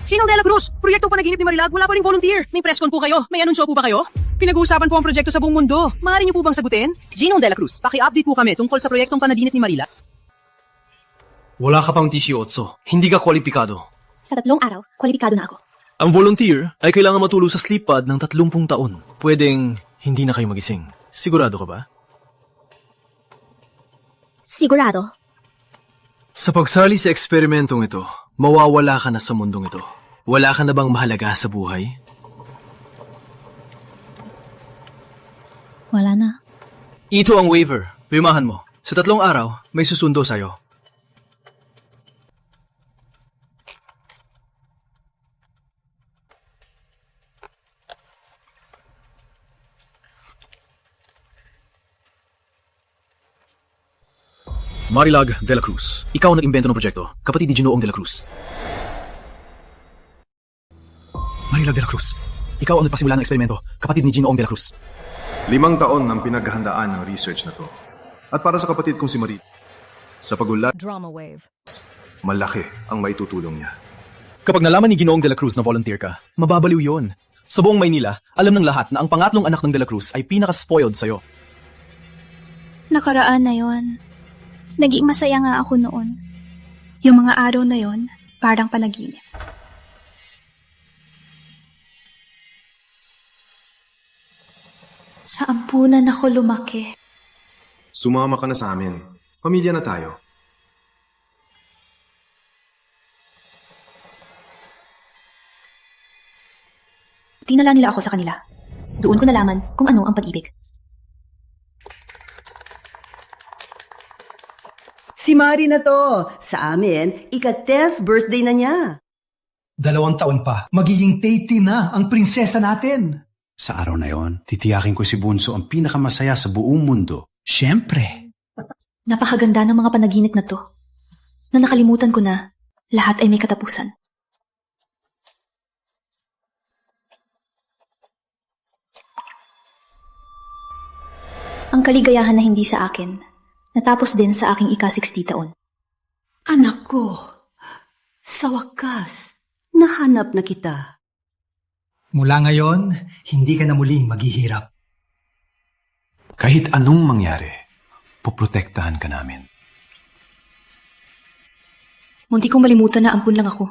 Sinong Dela Cruz? Proyekto panaginip ni Marilag, wala pa ring volunteer. May press con po kayo? May anunsyo po ba kayo? Pinag-uusapan po ang proyekto sa buong mundo. Maaari niyo po bang sagutin? Ginong Dela Cruz, paki-update po kami tungkol sa proyektong panaginip ni Marilag. Wala ka pang 18. Hindi ka kwalipikado. Sa 3 araw, kwalipikado na ako. Ang volunteer ay kailangan matulog sa sleep pad ng 30 taon. Pwedeng hindi na kayo magising. Sigurado ka ba? Sigurado. Sa pagsali sa eksperimentong ito, mawawala ka na sa mundong ito. Wala ka na bang mahalaga sa buhay? Wala na. Ito ang waiver. Pirmahan mo. Sa 3 araw, may susundo sa'yo. Marilag de la Cruz. Ikaw ang nag-imbento ng proyekto. Kapatid ni Ginoong de la Cruz. Marilag de la Cruz. Ikaw ang nagpasimula ng eksperimento. Kapatid ni Ginoong de la Cruz. 5 taon ang pinaghahandaan ng research na to. At para sa kapatid kong si Marie, sa pagunlad, Drama wave. malaki ang maitutulong niya. Kapag nalaman ni Ginoong de la Cruz na volunteer ka, mababaliw yon. Sa buong Maynila, alam ng lahat na ang pangatlong anak ng de la Cruz ay pinaka-spoiled sa'yo. Nakaraan na yon. Naging masaya nga ako noon. Yung mga araw na yon, parang panaginip. Sa ampunan ako lumaki. Sumama ka na sa amin. Pamilya na tayo. Tinala nila ako sa kanila. Doon ko nalaman kung ano ang pag-ibig. Si Mari na to. Sa amin, ika-10th birthday na niya. 2 taon pa, magiging 30 na ang prinsesa natin. Sa araw na yon, titiyakin ko si Bunso ang pinakamasaya sa buong mundo. Siyempre. Napakaganda ng mga panaginip na to. Na nakalimutan ko na lahat ay may katapusan. Ang kaligayahan na hindi sa akin, natapos din sa aking ika-60 taon. Anak ko, sa wakas, nahanap na kita. Mula ngayon, hindi ka na muling maghihirap. Kahit anong mangyari, poprotektahan ka namin. Munti kong malimutan na ampun lang ako.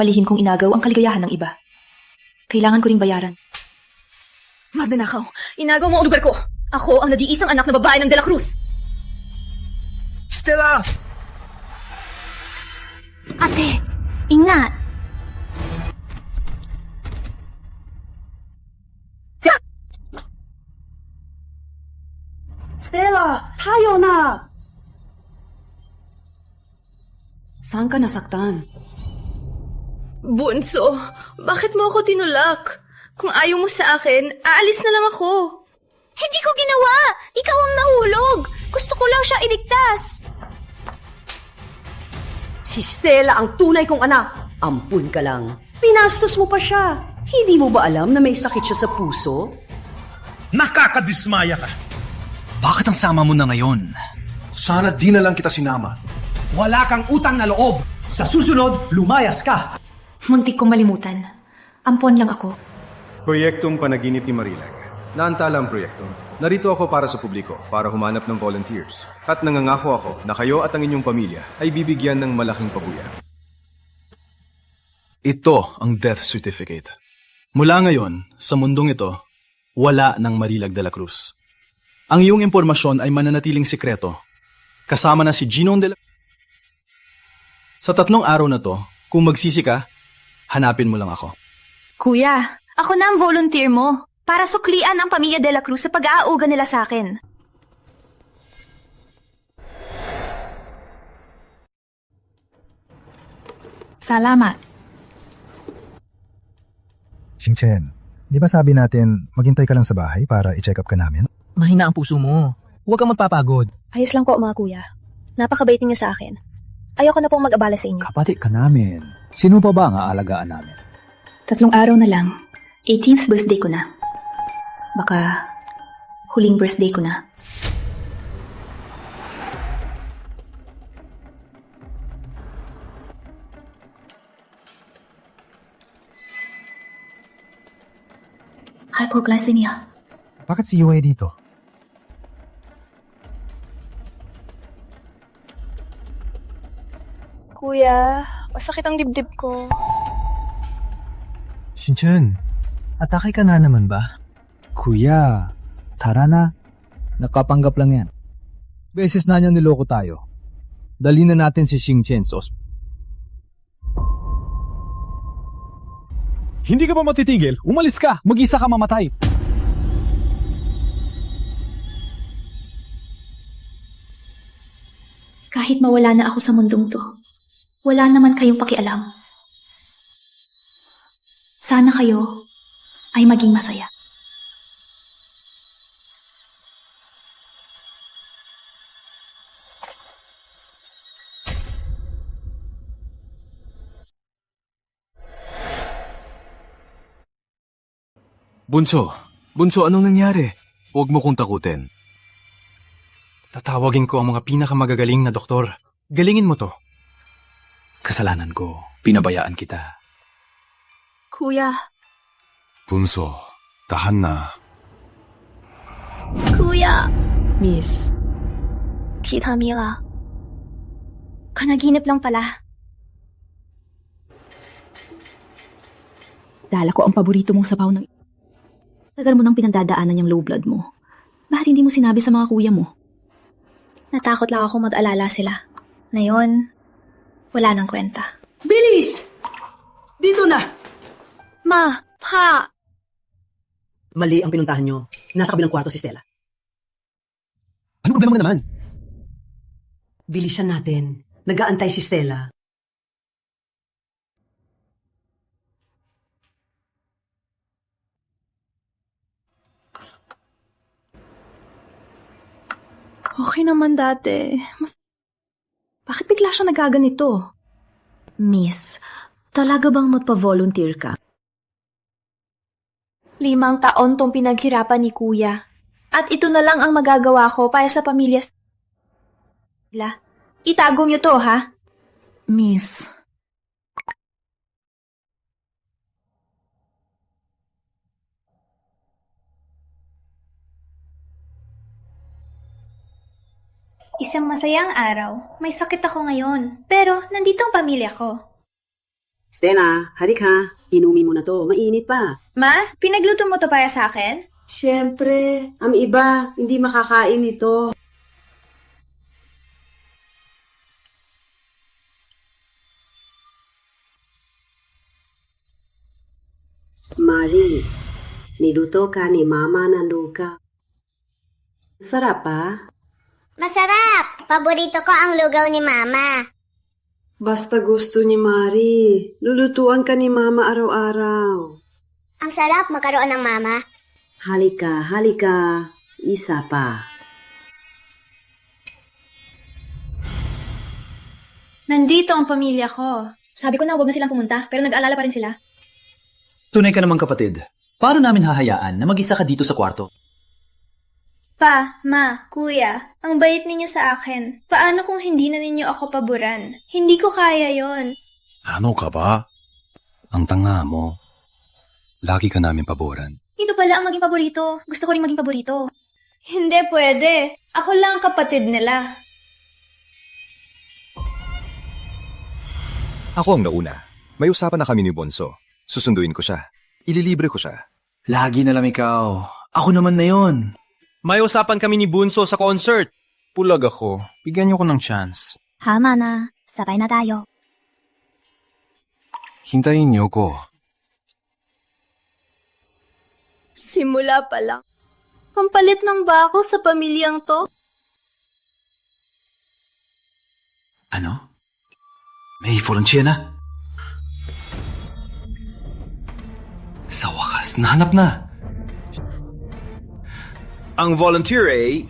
Palihim kong inagaw ang kaligayahan ng iba. Kailangan ko ring bayaran. Magnanakaw, inagaw mo ang lugar ko. Ako ang nag-iisang anak na babae ng De La Cruz. Stella! Ate, ingat! Stella, tayo na! Saan ka nasaktan? Bunso, bakit mo ako tinulak? Kung ayaw mo sa akin, aalis na lang ako. Hindi ko ginawa! Ikaw ang nahulog! Gusto ko lang siya iligtas! Si Stella ang tunay kong anak. Ampun ka lang. Pinastos mo pa siya. Hindi mo ba alam na may sakit siya sa puso? Nakakadismaya ka! Bakit ang sama mo na ngayon? Sana di na lang kita sinama. Wala kang utang na loob! Sa susunod, lumayas ka! Muntik kong malimutan. Ampon lang ako. Proyektong panaginip ni Marilag. Naantala ang proyekto. Narito ako para sa publiko, para humanap ng volunteers. At nangangako ako na kayo at ang inyong pamilya ay bibigyan ng malaking pabuya. Ito ang death certificate. Mula ngayon, sa mundong ito, wala ng Marilag de la Cruz. Ang iyong impormasyon ay mananatiling sikreto. Kasama na si Ginong de la... Sa 3 araw na to, kung magsisi ka, hanapin mo lang ako. Kuya, ako na ang volunteer mo para suklian ang pamilya De La Cruz sa pag-aauga nila sa akin. Salamat. Xingchen, di ba sabi natin maghintay ka lang sa bahay para i-check up ka namin? Mahina ang puso mo. Huwag kang magpapagod. Ayos lang po mga kuya. Napakabait niyo sa akin. Ayoko na pong mag-abala sa inyo. Kapatid ka namin. Sino pa ba ang aalagaan namin? 3 araw na lang. 18th birthday ko na. Baka huling birthday ko na. Hypoglycemia. Bakit si Yue dito? Kuya, masakit ang dibdib ko. Shinchan, atake ka na naman ba? Kuya, tara na. Nakapanggap lang yan. Beses na niya niloko tayo. Dali na natin si Xingchen sa ospital. Hindi ka ba matitigil? Umalis ka! Mag-isa ka mamatay! Kahit mawala na ako sa mundong to, wala naman kayong pakialam. Sana kayo ay maging masaya. Bunso, anong nangyari? Huwag mo kong takutin. Tatawagin ko ang mga pinakamagagaling na doktor. Galingin mo to. Kasalanan ko. Pinabayaan kita. Kuya. Bunso, tahan na. Kuya. Miss. Tita Mila. Kanaginip lang pala. Dala ko ang paborito mong sabaw ng... Tagal mo nang pinagdadaanan yung low blood mo. Bakit hindi mo sinabi sa mga kuya mo? Natakot lang ako mag-alala sila. Ngayon, wala nang kwenta. Bilis! Dito na! Ma, Pa! Mali ang pinuntahan nyo. Nasa kabilang kwarto si Stella. Ano problema naman? Bilisan natin. Nag-aantay si Stella. Okay naman dati. Bakit bigla siya nagaganito? Miss, talaga bang magpa-volunteer ka? 5 taon tong pinaghirapan ni Kuya. At ito na lang ang magagawa ko para sa pamilya nila. Itago niyo to, ha? Miss, Isang masayang araw. May sakit ako ngayon. Pero nandito ang pamilya ko. Stella, halika. Inumin mo na to. Mainit pa. Ma, pinagluto mo to para sa akin? Siyempre, ang iba, hindi makakain ito. Mari, niluto ka ni Mama ng lugaw. Sarap pa? Masarap! Paborito ko ang lugaw ni Mama. Basta gusto ni Mari. Lulutuan ka ni Mama araw-araw. Ang sarap magkaroon ng Mama. Halika, halika. Isa pa. Nandito ang pamilya ko. Sabi ko na huwag na silang pumunta, pero nag-aalala pa rin sila. Tunay ka naman kapatid. Paano namin hahayaan na mag-isa ka dito sa kwarto? Pa, Ma, Kuya, ang bait ninyo sa akin. Paano kung hindi na ninyo ako paboran? Hindi ko kaya yon. Ano ka ba? Ang tanga mo. Lagi ka namin paboran. Ito pala ang maging paborito. Gusto ko rin maging paborito. Hindi pwede. Ako lang ang kapatid nila. Ako ang nauna. May usapan na kami ni Bonso. Susunduin ko siya. Ililibre ko siya. Lagi na lang ikaw. Ako naman na yon. May usapan kami ni Bunso sa concert. Pulag ako. Bigyan niyo ko ng chance. Hama na. Sabay na tayo. Hintayin niyo ko. Simula pa lang. Ang palit ng bako sa pamilyang to. Ano? May volunteer na? Sa wakas, nahanap na. Ang volunteer ay...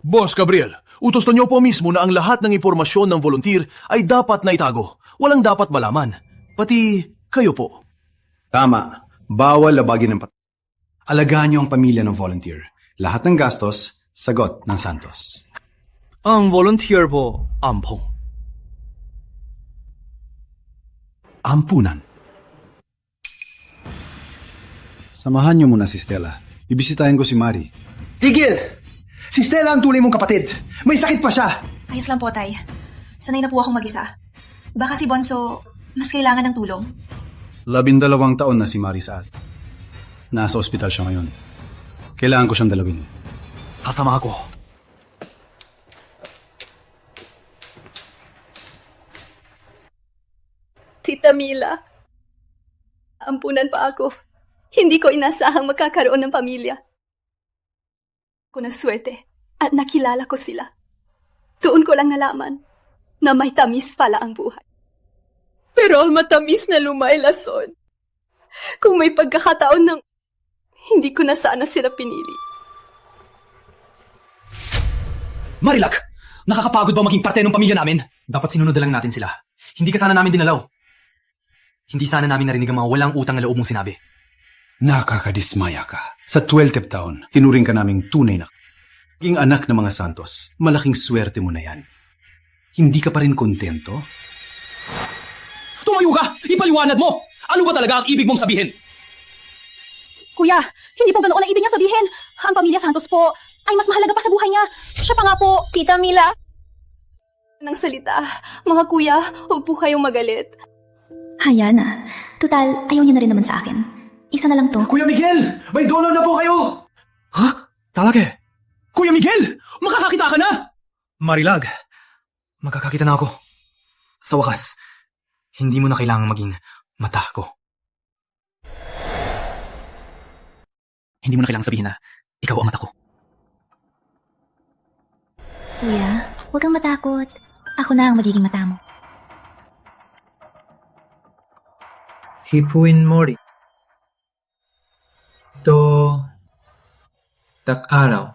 Boss Gabriel, utos na niyo po mismo na ang lahat ng impormasyon ng volunteer ay dapat na itago. Walang dapat malaman. Pati kayo po. Tama. Bawal labagin ng Alagaan niyo ang pamilya ng volunteer. Lahat ng gastos, sagot ng Santos. Ang volunteer po, Ampong. Ampunan. Samahan niyo muna si Stella. Bibisitahin ko si Mari. Tigil! Si Stella ang tunay mong kapatid. May sakit pa siya. Ayos lang po, Tay. Sanay na po akong mag-isa. Baka si Bonso mas kailangan ng tulong. 12 taon na si Mari sa atin. Nasa ospital siya ngayon. Kailangan ko siyang dalawin. Sasama ako. Tita Mila, ampunan pa ako. Hindi ko inasahang magkakaroon ng pamilya. Ako naswerte at nakilala ko sila. Doon ko lang nalaman na may tamis pala ang buhay. Pero ang matamis na lumaylason. Kung may pagkakataon ng hindi ko na sana sila pinili. Marilac! Nakakapagod ba maging parte ng pamilya namin? Dapat sinunod na lang natin sila. Hindi ka sana namin dinalaw. Hindi sana namin narinig ang mga walang utang na loob mong sinabi. Nakakadismaya ka. Sa 12th taon, tinuring ka naming tunay na maging anak ng mga Santos. Malaking swerte mo na yan. Hindi ka pa rin kontento? Tumayo ka! Ipaliwanag mo! Ano ba talaga ang ibig mong sabihin? Kuya, hindi po ganoon ang ibig niya sabihin. Ang pamilya Santos po ay mas mahalaga pa sa buhay niya. Siya pa nga po. Tita Mila, ng salita. Mga kuya, huwag po kayong magalit. Haya na. Tutal, ayaw niya na rin naman sa akin. Isa na lang to. Kuya Miguel! May donor na po kayo! Ha? Talaga? Kuya Miguel! Makakakita ka na! Marilag, magkakakita na ako. Sa wakas, hindi mo na kailangang maging mata ko. Hindi mo na kailangang sabihin na ikaw ang mata ko. Kuya, huwag kang matakot. Ako na ang magiging mata mo. Hipuin Mori. Ito, tak-araw.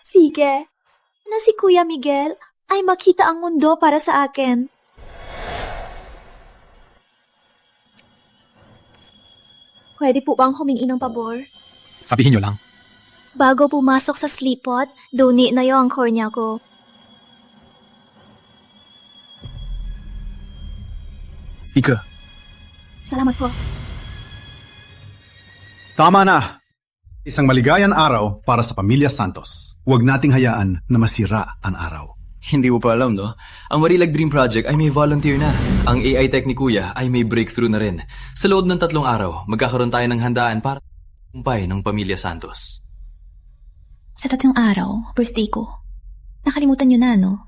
Sige, na si Kuya Miguel ay makita ang mundo para sa akin. Pwede po bang humingi ng pabor? Sabihin niyo lang. Bago pumasok sa sleepot, donate na yung ang kornya ko. Ika. Salamat po. Tama na. Isang maligayang araw para sa pamilya Santos. Huwag nating hayaan na masira ang araw. Hindi mo pa alam, no? Ang Marilag Dream Project ay may volunteer na. Ang AI Tech ni Kuya ay may breakthrough na rin. Sa loob ng 3 araw, magkakaroon tayo ng handaan para kumpay ng pamilya Santos. Sa 3 araw, birthday ko. Nakalimutan niyo na, no?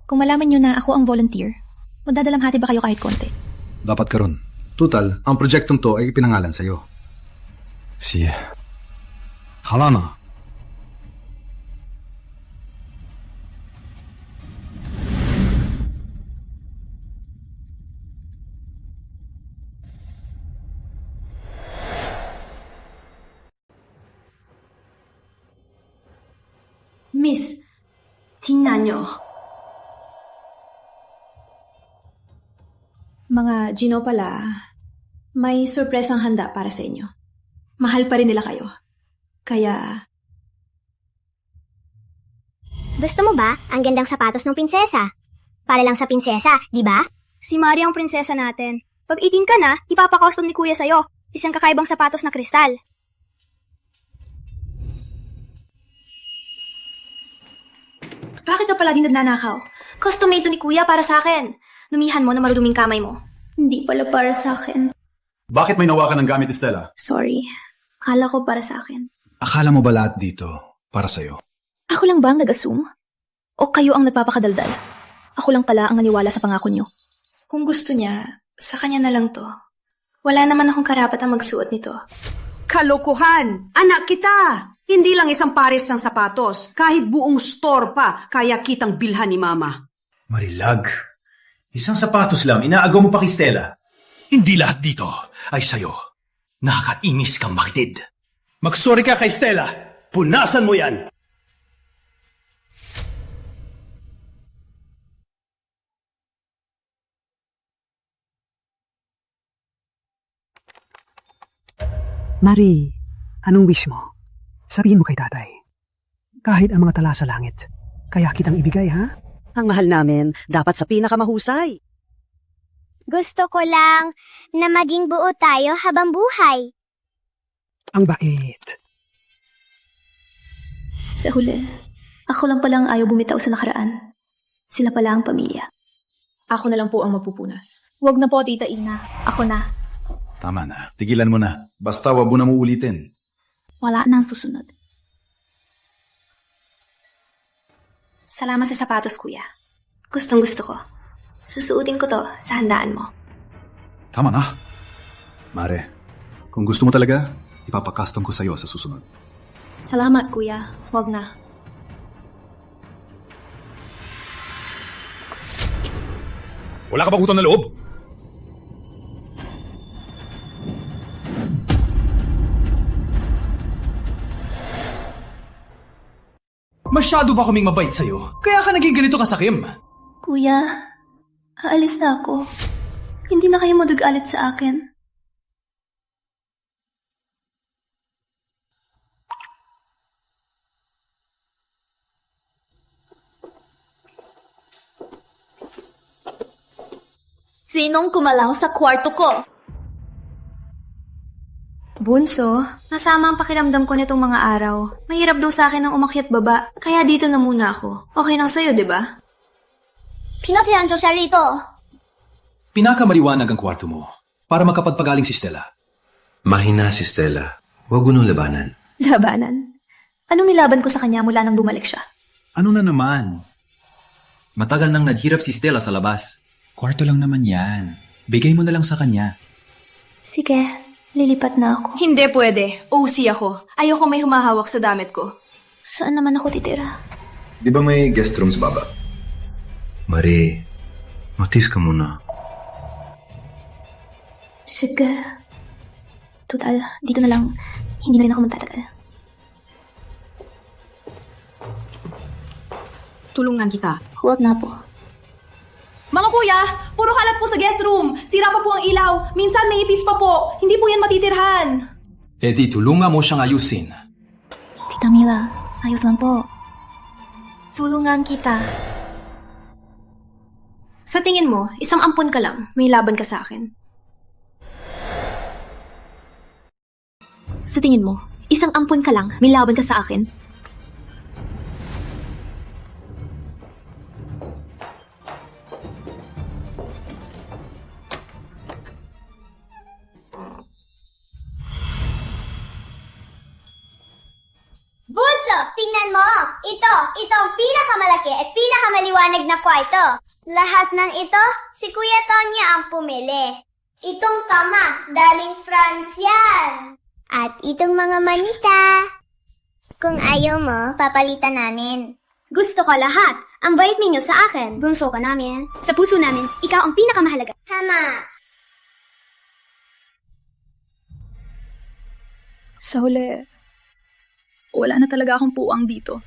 Kung malaman niyo na ako ang volunteer, magdadalamhati ba kayo kahit konti? Dapat ka ron. Tutal, ang projektong to ay ipinangalan sa'yo. Siya. Hala na. Miss, tingnan nyo. Mga Gino pala, may sorpresang handa para sa inyo. Mahal pa rin nila kayo. Kaya... Gusto mo ba ang gandang sapatos ng prinsesa? Para lang sa prinsesa, di ba? Si Mari ang prinsesa natin. Pag 18 ka na, ipapakostom ni Kuya sa'yo. Isang kakaibang sapatos na kristal. Bakit na pala din nagnanakaw? Custom made to ni Kuya para sa akin. Lumihan mo na maruduming kamay mo. Hindi pala para sa akin. Bakit may nawa ka ng gamit, Estela? Sorry. Kala ko para sa akin. Akala mo ba lahat dito para sa'yo? Ako lang ba ang nag-assume? O kayo ang nagpapakadaldal? Ako lang pala ang naniwala sa pangako nyo. Kung gusto niya, sa kanya na lang to. Wala naman akong karapat ang magsuot nito. Kalokohan! Anak kita! Hindi lang isang pares ng sapatos. Kahit buong store pa, kaya kitang bilhan ni Mama. Marilag, isang sapatos lang, inaagaw mo pa kay Stella. Hindi lahat dito ay sa'yo. Nakakainis kang makitid. Magsorry ka kay Stella. Punasan mo yan. Mari, anong wish mo? Sabihin mo kay tatay. Kahit ang mga tala sa langit, kaya kitang ibigay, ha? Ang mahal namin, dapat sa pinakamahusay. Gusto ko lang na maging buo tayo habang buhay. Ang bait. Sa huli, ako lang pala ang ayaw bumitaw sa nakaraan. Sila pala ang pamilya. Ako na lang po ang mapupunas. Wag na po, Tita Ina. Ako na. Tama na. Tigilan mo na. Basta wag mo na uulitin. Wala nang susunod. Salamat sa sapatos, Kuya. Gustong gusto ko. Susuotin ko to sa handaan mo. Tama na. Mare, kung gusto mo talaga, ipapakastom ko sa'yo sa susunod. Salamat, Kuya. Wag na. Wala ka bang utang na loob? Masyado ba kaming mabait sa'yo? Kaya ka naging ganito kasakim? Kuya, aalis na ako. Hindi na kayo magagalit sa akin. Sinong kumalaw sa kwarto ko? Bunso, nasama ang pakiramdam ko nitong mga araw. Mahirap daw sa akin ang umakyat baba, kaya dito na muna ako. Okay lang sa'yo, di ba? Pinatihan siya rito. Pinakamaliwanag ang kwarto mo para makapagpagaling si Stella. Mahina si Stella. Huwag mo nung labanan. Labanan? Anong nilaban ko sa kanya mula nang bumalik siya? Ano na naman? Matagal nang naghirap si Stella sa labas. Kwarto lang naman yan. Bigay mo na lang sa kanya. Sige, lilipat na ako. Hindi pwede. OC ako. Ayoko may humahawak sa damit ko. Saan naman ako titira? Di ba may guest room sa baba? Marie, matis ka muna. Sige. Total, dito na lang. Hindi na rin ako magtatagal. Tulungan kita. Huwag na po. Mga kuya, puro kalat po sa guest room. Sira pa po ang ilaw. Minsan may ipis pa po. Hindi po yan matitirhan. Eh di, tulungan mo siyang ayusin. Tita Mila, ayos lang po. Tulungan kita. Sa tingin mo, isang ampon ka lang. May laban ka sa akin. Sa tingin mo, isang ampon ka lang. May laban ka sa akin. Bunso, tingnan mo! Ito ang pinakamalaki at pinakamaliwanag na kwarto. Lahat ng ito, si Kuya Tonya ang pumili. Itong tama, daling France yan. At itong mga manita. Kung ayaw mo, papalitan namin. Gusto ko lahat. Ang bait ninyo sa akin. Bunso ka namin. Sa puso namin, ikaw ang pinakamahalaga. Tama. Sa huli, wala na talaga akong puwang dito.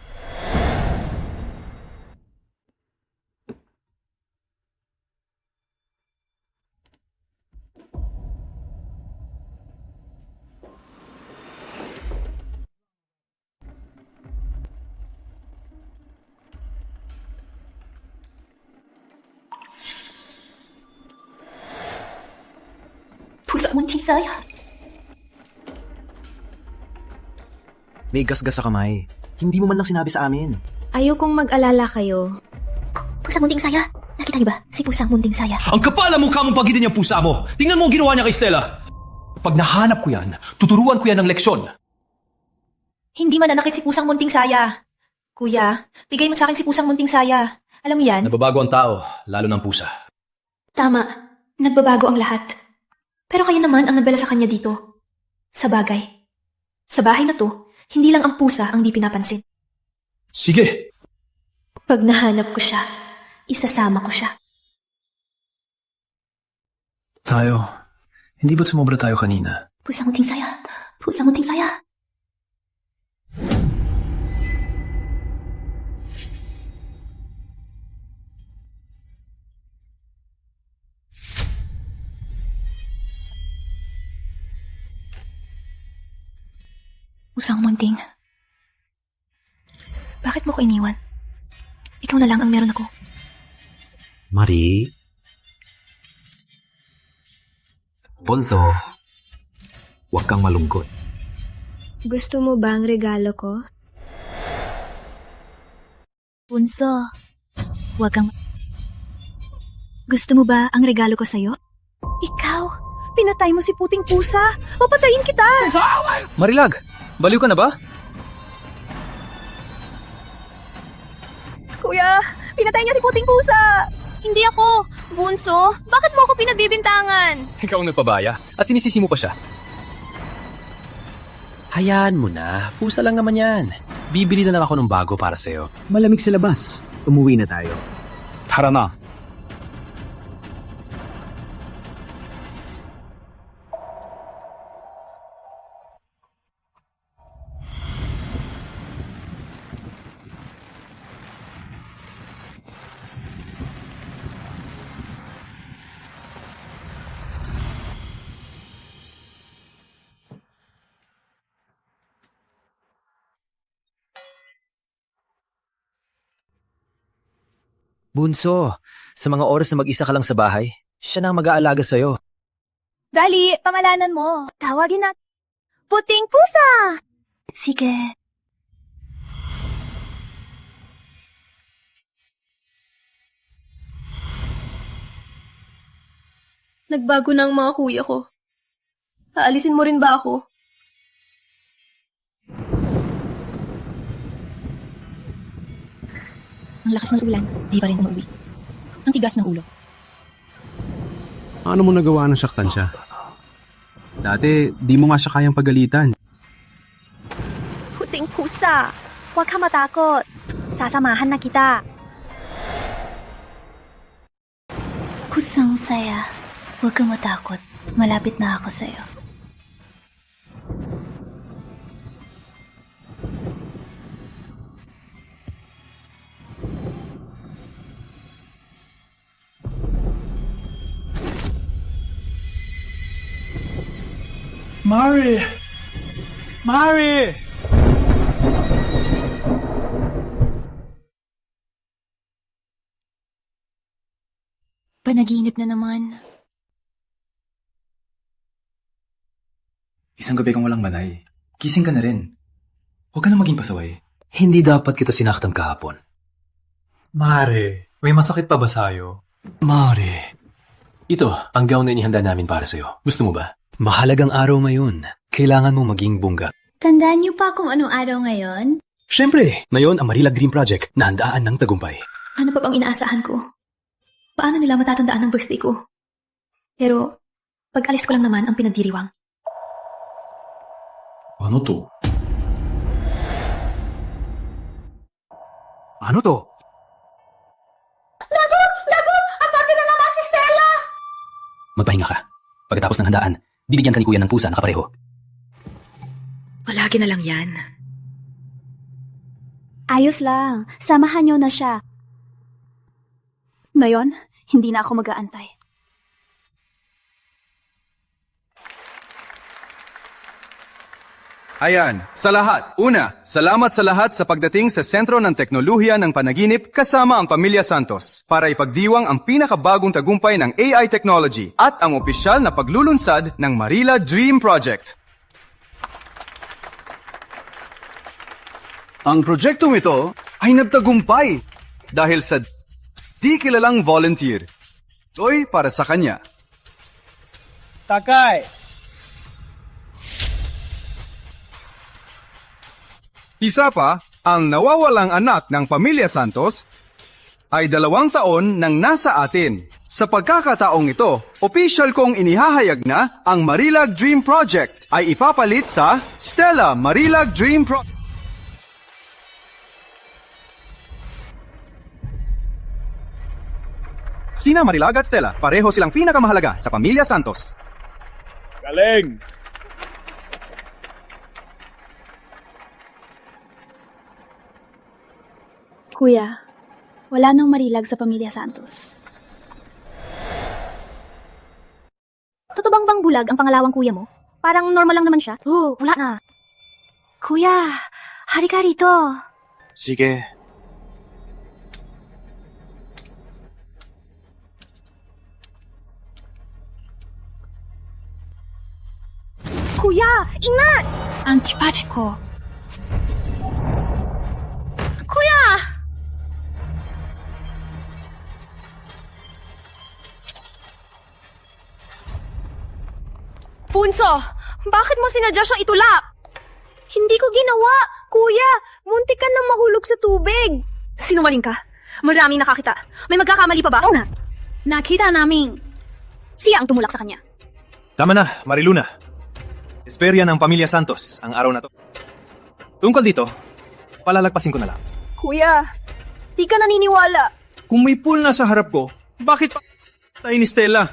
Pusa mong tisaya. May gasgas sa kamay. Hindi mo man lang sinabi sa amin. Ayokong mag-alala kayo. Pusang munting saya. Nakita niyo ba? Si Pusang munting saya. Ang kapal ang mukha mong pagitin niyang pusa mo. Tingnan mo ang ginawa niya kay Stella. Pag nahanap ko yan, tuturuan ko yan ng leksyon. Hindi mananakit si Pusang munting saya. Kuya, bigay mo sa akin si Pusang munting saya. Alam mo yan? Nababago ang tao, lalo ng pusa. Tama. Nagbabago ang lahat. Pero kayo naman ang nagdala sa kanya dito. Sa bagay. Sa bahay na to, hindi lang ang pusa ang di pinapansin. Sige. Pag nahanap ko siya, isasama ko siya. Tayo, hindi ba't sumobra tayo kanina? Pusang munting saya. Pusang munting saya. Pusang munting. Bakit mo ko iniwan? Ikaw na lang ang meron ako. Marie? Bonso, huwag kang malungkot. Gusto mo ba ang regalo ko? Bunso, huwag kang... Gusto mo ba ang regalo ko sa'yo? Ikaw, pinatay mo si puting pusa. Papatayin kita. Marilag, baliw ka na ba? Kuya, pinatay niya si puting pusa. Hindi ako. Bunso, bakit mo ako pinagbibintangan? Ikaw ang nagpabaya at sinisisi mo pa siya. Hayaan mo na. Pusa lang naman yan. Bibili na lang ako ng bago para sa'yo. Malamig sa labas. Umuwi na tayo. Tara na. Bunso, sa mga oras na mag-isa ka lang sa bahay, siya na ang mag-aalaga sa'yo. Dali, pamalanan mo. Tawagin natin. Puting pusa! Sige. Nagbago na ang mga kuya ko. Aalisin mo rin ba ako? Ang lakas ng ulan, di pa rin umuwi. Ang tigas ng ulo. Ano mo nagawa ng saktan siya? Dati, di mo nga siya kayang pagalitan. Puting pusa! Huwag ka matakot. Sasamahan na kita. Kusang saya. Huwag kang matakot. Malapit na ako sa'yo. Mari! Mari! Panaginip na naman. Isang gabi kang walang malay. Gising ka na rin. Huwag ka na maging pasaway. Hindi dapat kita sinaktan kahapon. Mare. May masakit pa ba sa'yo? Mare. Ito, ang gown na inihanda namin para sa'yo. Gusto mo ba? Mahalagang araw ngayon. Kailangan mo maging bongga. Tandaan niyo pa kung anong araw ngayon? Siyempre, ngayon ang Marilag Dream Project na handaan ng tagumpay. Ano pa bang inaasahan ko? Paano nila matatandaan ang birthday ko? Pero, pag-alis ko lang naman ang pinagdiriwang. Ano to? Ano to? Lago! Lago! Atake na naman si Stella! Magpahinga ka. Pagkatapos ng handaan, bibigyan ka ni Kuya ng pusa na kapareho. Palagi na lang yan. Ayos lang. Samahan niyo na siya. Ngayon, hindi na ako mag-aantay. Ayan, sa lahat. Una, salamat sa lahat sa pagdating sa Sentro ng Teknolohiya ng Panaginip kasama ang Pamilya Santos para ipagdiwang ang pinakabagong tagumpay ng AI technology at ang opisyal na paglulunsad ng Marila Dream Project. Ang proyektong ito ay nagtagumpay dahil sa di kilalang volunteer. Ito'y para sa kanya. Takay! Isa pa, ang nawawalang anak ng Pamilya Santos ay 2 taon nang nasa atin. Sa pagkakataong ito, opisyal kong inihahayag na ang Marilag Dream Project ay ipapalit sa Stella Marilag Dream Project. Sina Marilag at Stella, pareho silang pinakamahalaga sa Pamilya Santos. Galing! Kuya, wala nang Marilag sa Pamilya Santos. Totoo bang bulag ang pangalawang kuya mo? Parang normal lang naman siya. Oo, wala na. Kuya, hari ka rito. Sige. Kuya, ingat! Antipati ko. Kuya! Punso, bakit mo sinadya siyang itulak? Hindi ko ginawa. Kuya, muntik ka nang mahulog sa tubig. Sinungaling ka. Maraming nakakita. May magkakamali pa ba? Oo na. Nakita namin. Siya ang tumulak sa kanya. Tama na, Mariluna. Esperya ng Pamilya Santos ang araw na to. Tungkol dito, palalagpasin ko na lang. Kuya, di ka naniniwala. Kung may pool na sa harap ko, bakit pa tayo ni Stella?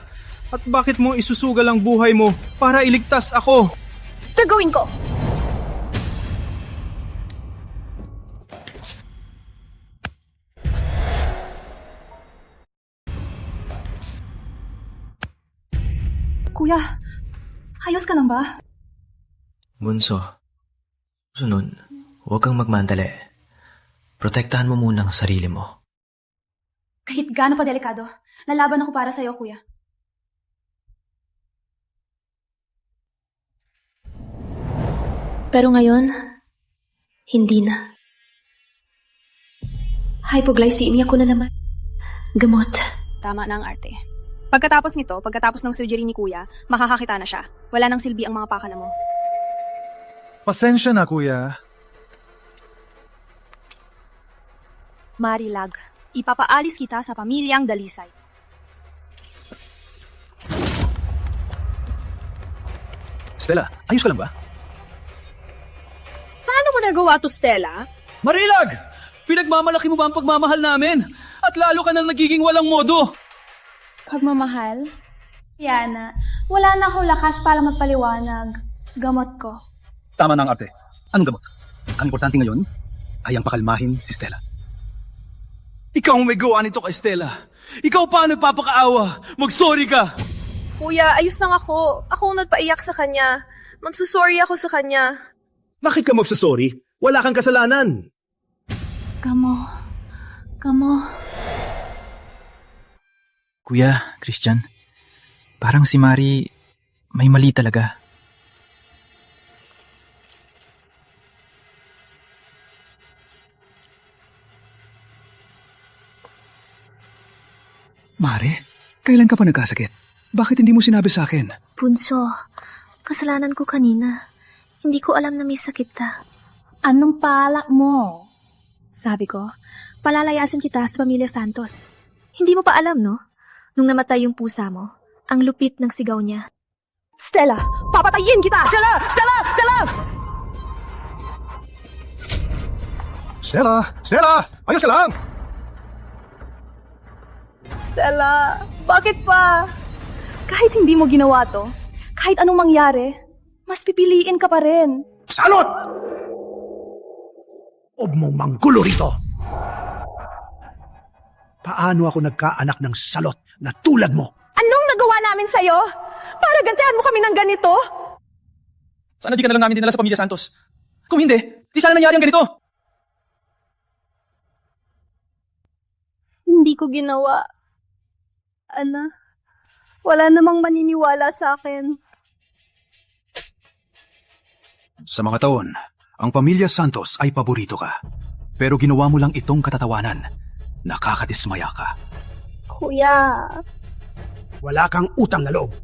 At bakit mo isusugal ang buhay mo para iligtas ako? Gagawin ko. Kuya, ayos ka lang ba? Bunso, sunod, huwag kang magmandali. Protektahan mo muna ang sarili mo. Kahit gaano pa delikado, lalaban ako para sa'yo, kuya. Pero ngayon, hindi na. Hypoglycemia ko na naman. Gamot. Tama na ang arte. Pagkatapos nito, pagkatapos ng surgery ni Kuya, makakakita na siya. Wala nang silbi ang mga pakana mo. Pasensya na, kuya. Marilag, ipapaalis kita sa pamilyang Dalisay. Stella, ayos ka lang ba? Paano mo nagawa to, Stella? Marilag! Pinagmamalaki mo ba ang pagmamahal namin? At lalo ka nang nagiging walang modo! Pagmamahal? Yana, wala na akong lakas para magpaliwanag. Gamot ko. Tama na ang arte. Anong gamot? Ang importante ngayon ay ang pakalmahin si Stella. Ikaw ang may gawa nito kay Stella. Ikaw pa ang nagpapakaawa. Mag-sorry ka! Kuya, ayos lang ako. Ako ang nagpaiyak sa kanya. Magsusorry ako sa kanya. Bakit ka magsasorry? Wala kang kasalanan. Kamo. Kuya, Christian, parang si Mari may mali talaga. Mare, kailan ka pa nagkasakit? Bakit hindi mo sinabi sa akin? Bunso, kasalanan ko kanina. Hindi ko alam na may sakit ka. Anong pala mo? Sabi ko, palalayasin kita sa Pamilya Santos. Hindi mo pa alam, no? Nung namatay yung pusa mo, ang lupit ng sigaw niya. Stella, papatayin kita! Stella! Stella! Stella! Stella! Stella! Ayos ka lang! Stella, bakit pa? Kahit hindi mo ginawa to, kahit anong mangyari, mas pipiliin ka pa rin. Salot! Huwag mong manggulo rito! Paano ako nagkaanak ng salot na tulad mo? Anong nagawa namin sa'yo? Para gantihan mo kami ng ganito? Sana di ka na lang namin dinala sa Pamilya Santos. Kung hindi, di sana nangyari ang ganito. Hindi ko ginawa. Ana, wala namang maniniwala sa akin. Sa mga taon, ang Pamilya Santos ay paborito ka. Pero ginawa mo lang itong katatawanan. Nakakadismaya ka. Kuya. Wala kang utang na loob.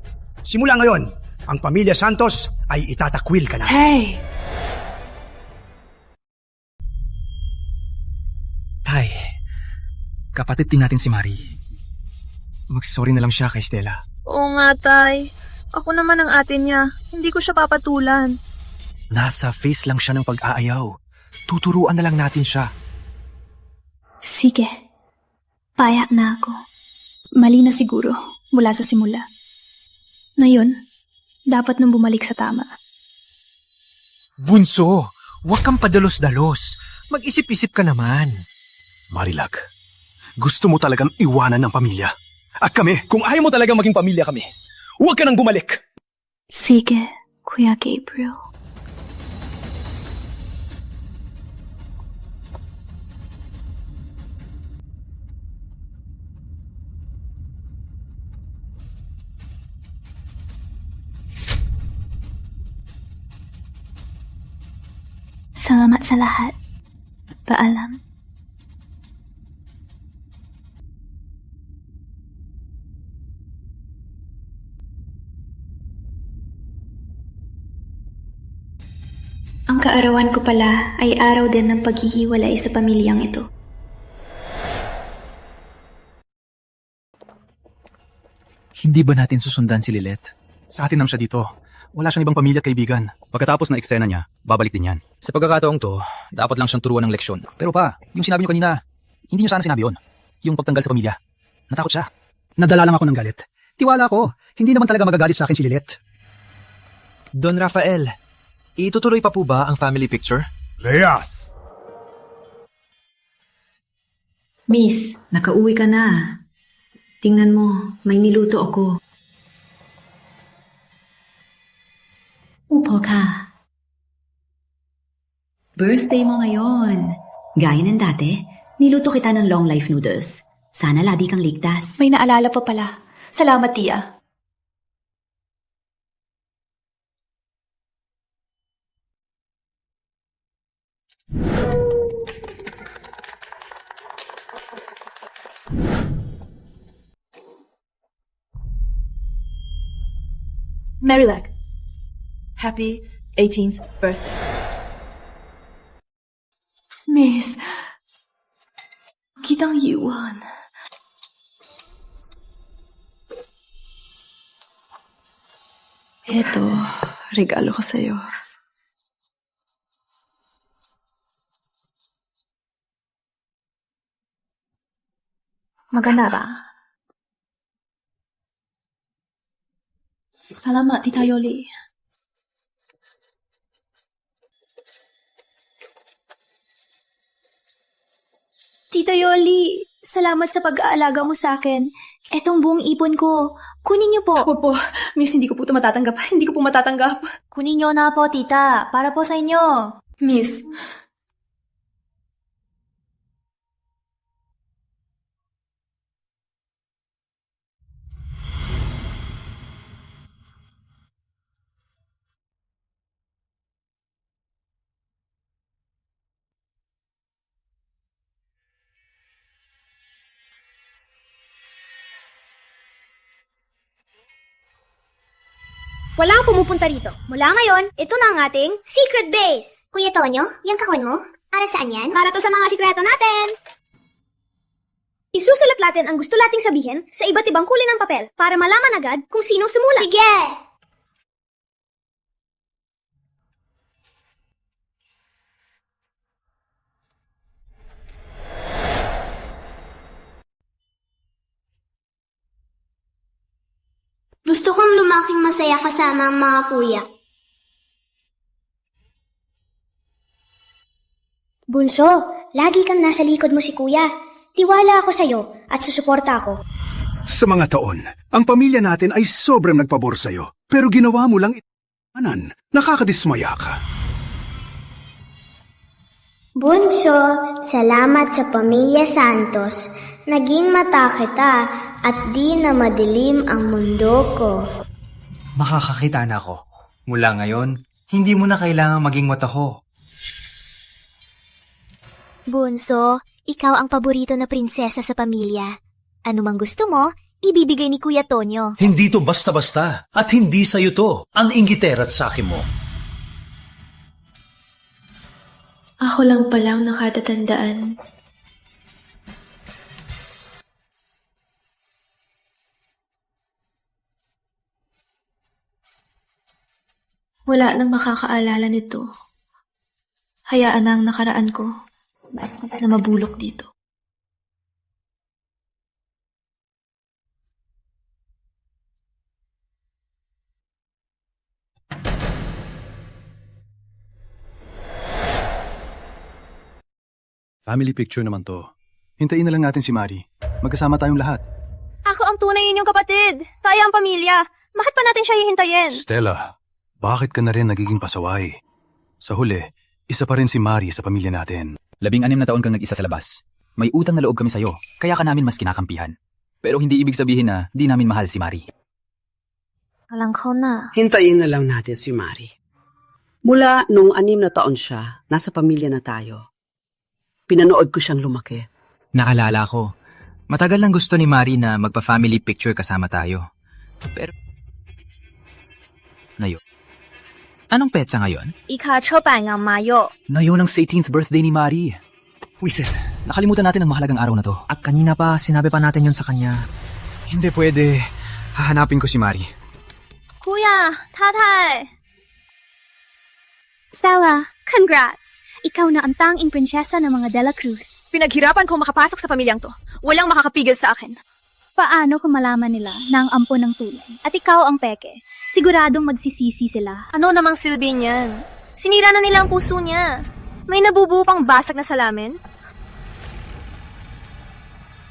Simula ngayon, ang Pamilya Santos ay itatakwil ka na. Hey! Tay, kapatid din natin si Mari. Mag-sorry na lang siya kay Stella. Oo nga, Tay. Ako naman ang ate niya. Hindi ko siya papatulan. Nasa face lang siya ng pag-aayaw. Tuturuan na lang natin siya. Sige. Payag na ako. Mali na siguro mula sa simula. Ngayon, dapat nang bumalik sa tama. Bunso, huwag kang padalos-dalos. Mag-isip-isip ka naman. Marilag, gusto mo talagang iwanan ng pamilya. At kami, kung ayaw mo talagang maging pamilya kami, huwag ka nang bumalik. Sige, Kuya Gabriel. Salamat sa lahat. Paalam. Ang kaarawan ko pala ay araw din ng paghihiwalay sa pamilyang ito. Hindi ba natin susundan si Lilet? Sa atin naman siya dito. Wala siyang ibang pamilya at kaibigan. Pagkatapos ng eksena niya, babalik din yan. Sa pagkakataong to, dapat lang siyang turuan ng leksyon. Pero pa, yung sinabi niyo kanina, hindi niyo sana sinabi yun. Yung pagtanggal sa pamilya. Natakot siya. Nadala lang ako ng galit. Tiwala ko, hindi naman talaga magagalit sa akin si Lilet. Don Rafael, itutuloy pa po ba ang family picture? Leas! Miss, nakauwi ka na. Tingnan mo, may niluto ako. Upo ka. Birthday mo ngayon. Gaya ng dati, niluto kita ng long life noodles. Sana lagi kang ligtas. May naalala pa pala. Salamat, Tia. Marilag. Happy 18th birthday. Miss, kitang iwan. Eto, regalo ko sa'yo. Maganda ba? Salamat, Tita Yoli. Tita Yoli, salamat sa pag-aalaga mo sa akin. Etong buong ipon ko, kunin niyo po. Opo, miss, hindi ko po ito matatanggap. Hindi ko po matatanggap. Kunin niyo na po, tita. Para po sa inyo. Miss, Walang pumupunta rito. Mula ngayon, ito na ang ating secret base. Kuya Tonyo, yung kahon mo? Para saan yan? Para to sa mga sikreto natin. Isusulat natin ang gusto nating sabihin sa iba't ibang kulay ng papel para malaman agad kung sino sumulat. Sige! Gusto kong lumaking masaya kasama ang mga kuya. Bunso, lagi kang nasa likod mo si kuya. Tiwala ako sa'yo at susuporta ako. Sa mga taon, ang pamilya natin ay sobrang nagpabor sa'yo. Pero ginawa mo lang itanan. Nakakadismaya ka. Bunso, salamat sa Pamilya Santos. Naging mata kita at di na madilim ang mundo ko. Makakakita na ako. Mula ngayon, hindi mo na kailangang maging mata ko. Bunso, ikaw ang paborito na prinsesa sa pamilya. Ano mang gusto mo, ibibigay ni Kuya Tonyo. Hindi to basta-basta. At hindi sa'yo to. Ang inggitera at sakin mo. ako lang palang nakatatandaan. Wala nang makakaalala nito. Hayaan na ang nakaraan ko na mabulok dito. Family picture naman to. Hintayin na lang natin si Mari. Magkasama tayong lahat. Ako ang tunay ninyong kapatid. Tayo ang pamilya. Bakit pa natin siya hihintayin? Stella, bakit ka na rin nagiging pasaway? Sa huli, isa pa rin si Mari sa pamilya natin. 16 na taon kang nag-isa sa labas. May utang na loob kami sa'yo, kaya ka namin mas kinakampihan. Pero hindi ibig sabihin na di namin mahal si Mari. Alam ko na. Hintayin na lang natin si Mari. Mula nung 6 na taon siya, nasa pamilya na tayo. Pinanood ko siyang lumaki. Naalala ko. Matagal lang gusto ni Mari na magpa-family picture kasama tayo. Pero... Ngayon. Anong petsa ngayon? Ika-chopan ang Mayo. Ngayon ang 18th birthday ni Mari. Wisit, nakalimutan natin ang mahalagang araw na to. At kanina pa, sinabi pa natin yun sa kanya. Hindi pwede. Hahanapin ko si Mari. Kuya, tatay. Stella, congrats. Ikaw na ang tanging prinsesa ng mga Dela Cruz. Pinaghirapan kong makapasok sa pamilyang to. Walang makakapigil sa akin. Paano kung malaman nila na ang ampon ng tulay at ikaw ang peke? Siguradong magsisisi sila. Ano namang silbi niyan? Sinira na nila ang puso niya. May nabubuo pang basag na salamin.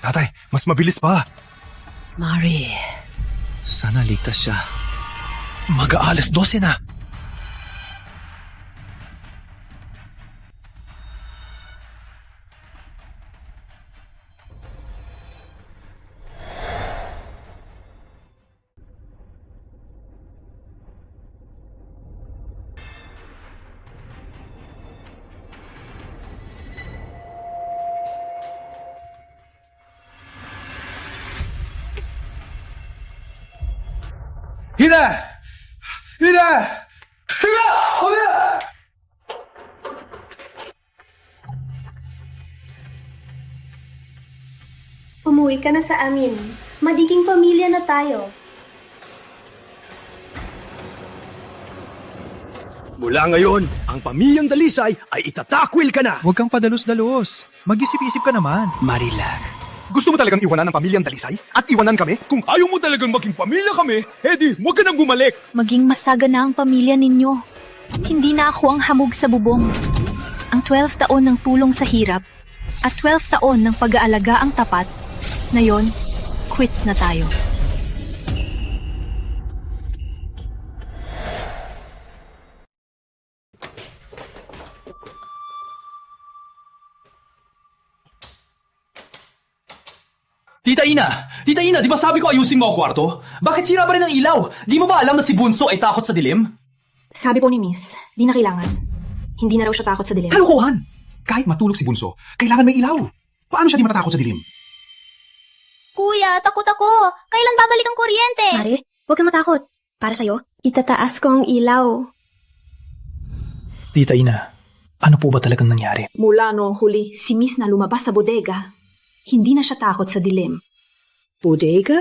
Tatay, mas mabilis pa. Mari. Sana ligtas siya. Mag-aalas 12 na. Hira! Hira! Hira! Hira! Umuwi ka na sa amin. Magiging pamilya na tayo. Mula ngayon, ang pamilyang Dalisay ay itatakwil ka na! Huwag kang padalos-dalos. Mag-isip-isip ka naman. Marilag. Gusto mo talagang iwanan ang pamilyang Dalisay? At iwanan kami? Kung ayaw mo talagang maging pamilya kami, edi huwag ka nang bumalik. Maging masagana ang pamilya ninyo. Hindi na ako ang hamog sa bubong. Ang 12 taon ng tulong sa hirap at 12 taon ng pag-aalaga ang tapat, ngayon, quits na tayo. Tita Ina! Tita Ina, di ba sabi ko ayusin mo ang kwarto? Bakit sira pa rin ang ilaw? Di mo ba alam na si Bunso ay takot sa dilim? Sabi po ni Miss, di na kailangan. Hindi na raw siya takot sa dilim. Kalokohan! Kahit matulog si Bunso, kailangan may ilaw. Paano siya di matatakot sa dilim? Kuya, takot ako. Kailan babalik ang kuryente? Mare, huwag kang matakot. Para sa'yo, Itataas ko ang ilaw. Tita Ina, ano po ba talagang nangyari? mula noong huli, si Miss na lumabas sa bodega. Hindi na siya takot sa dilim. Bodega?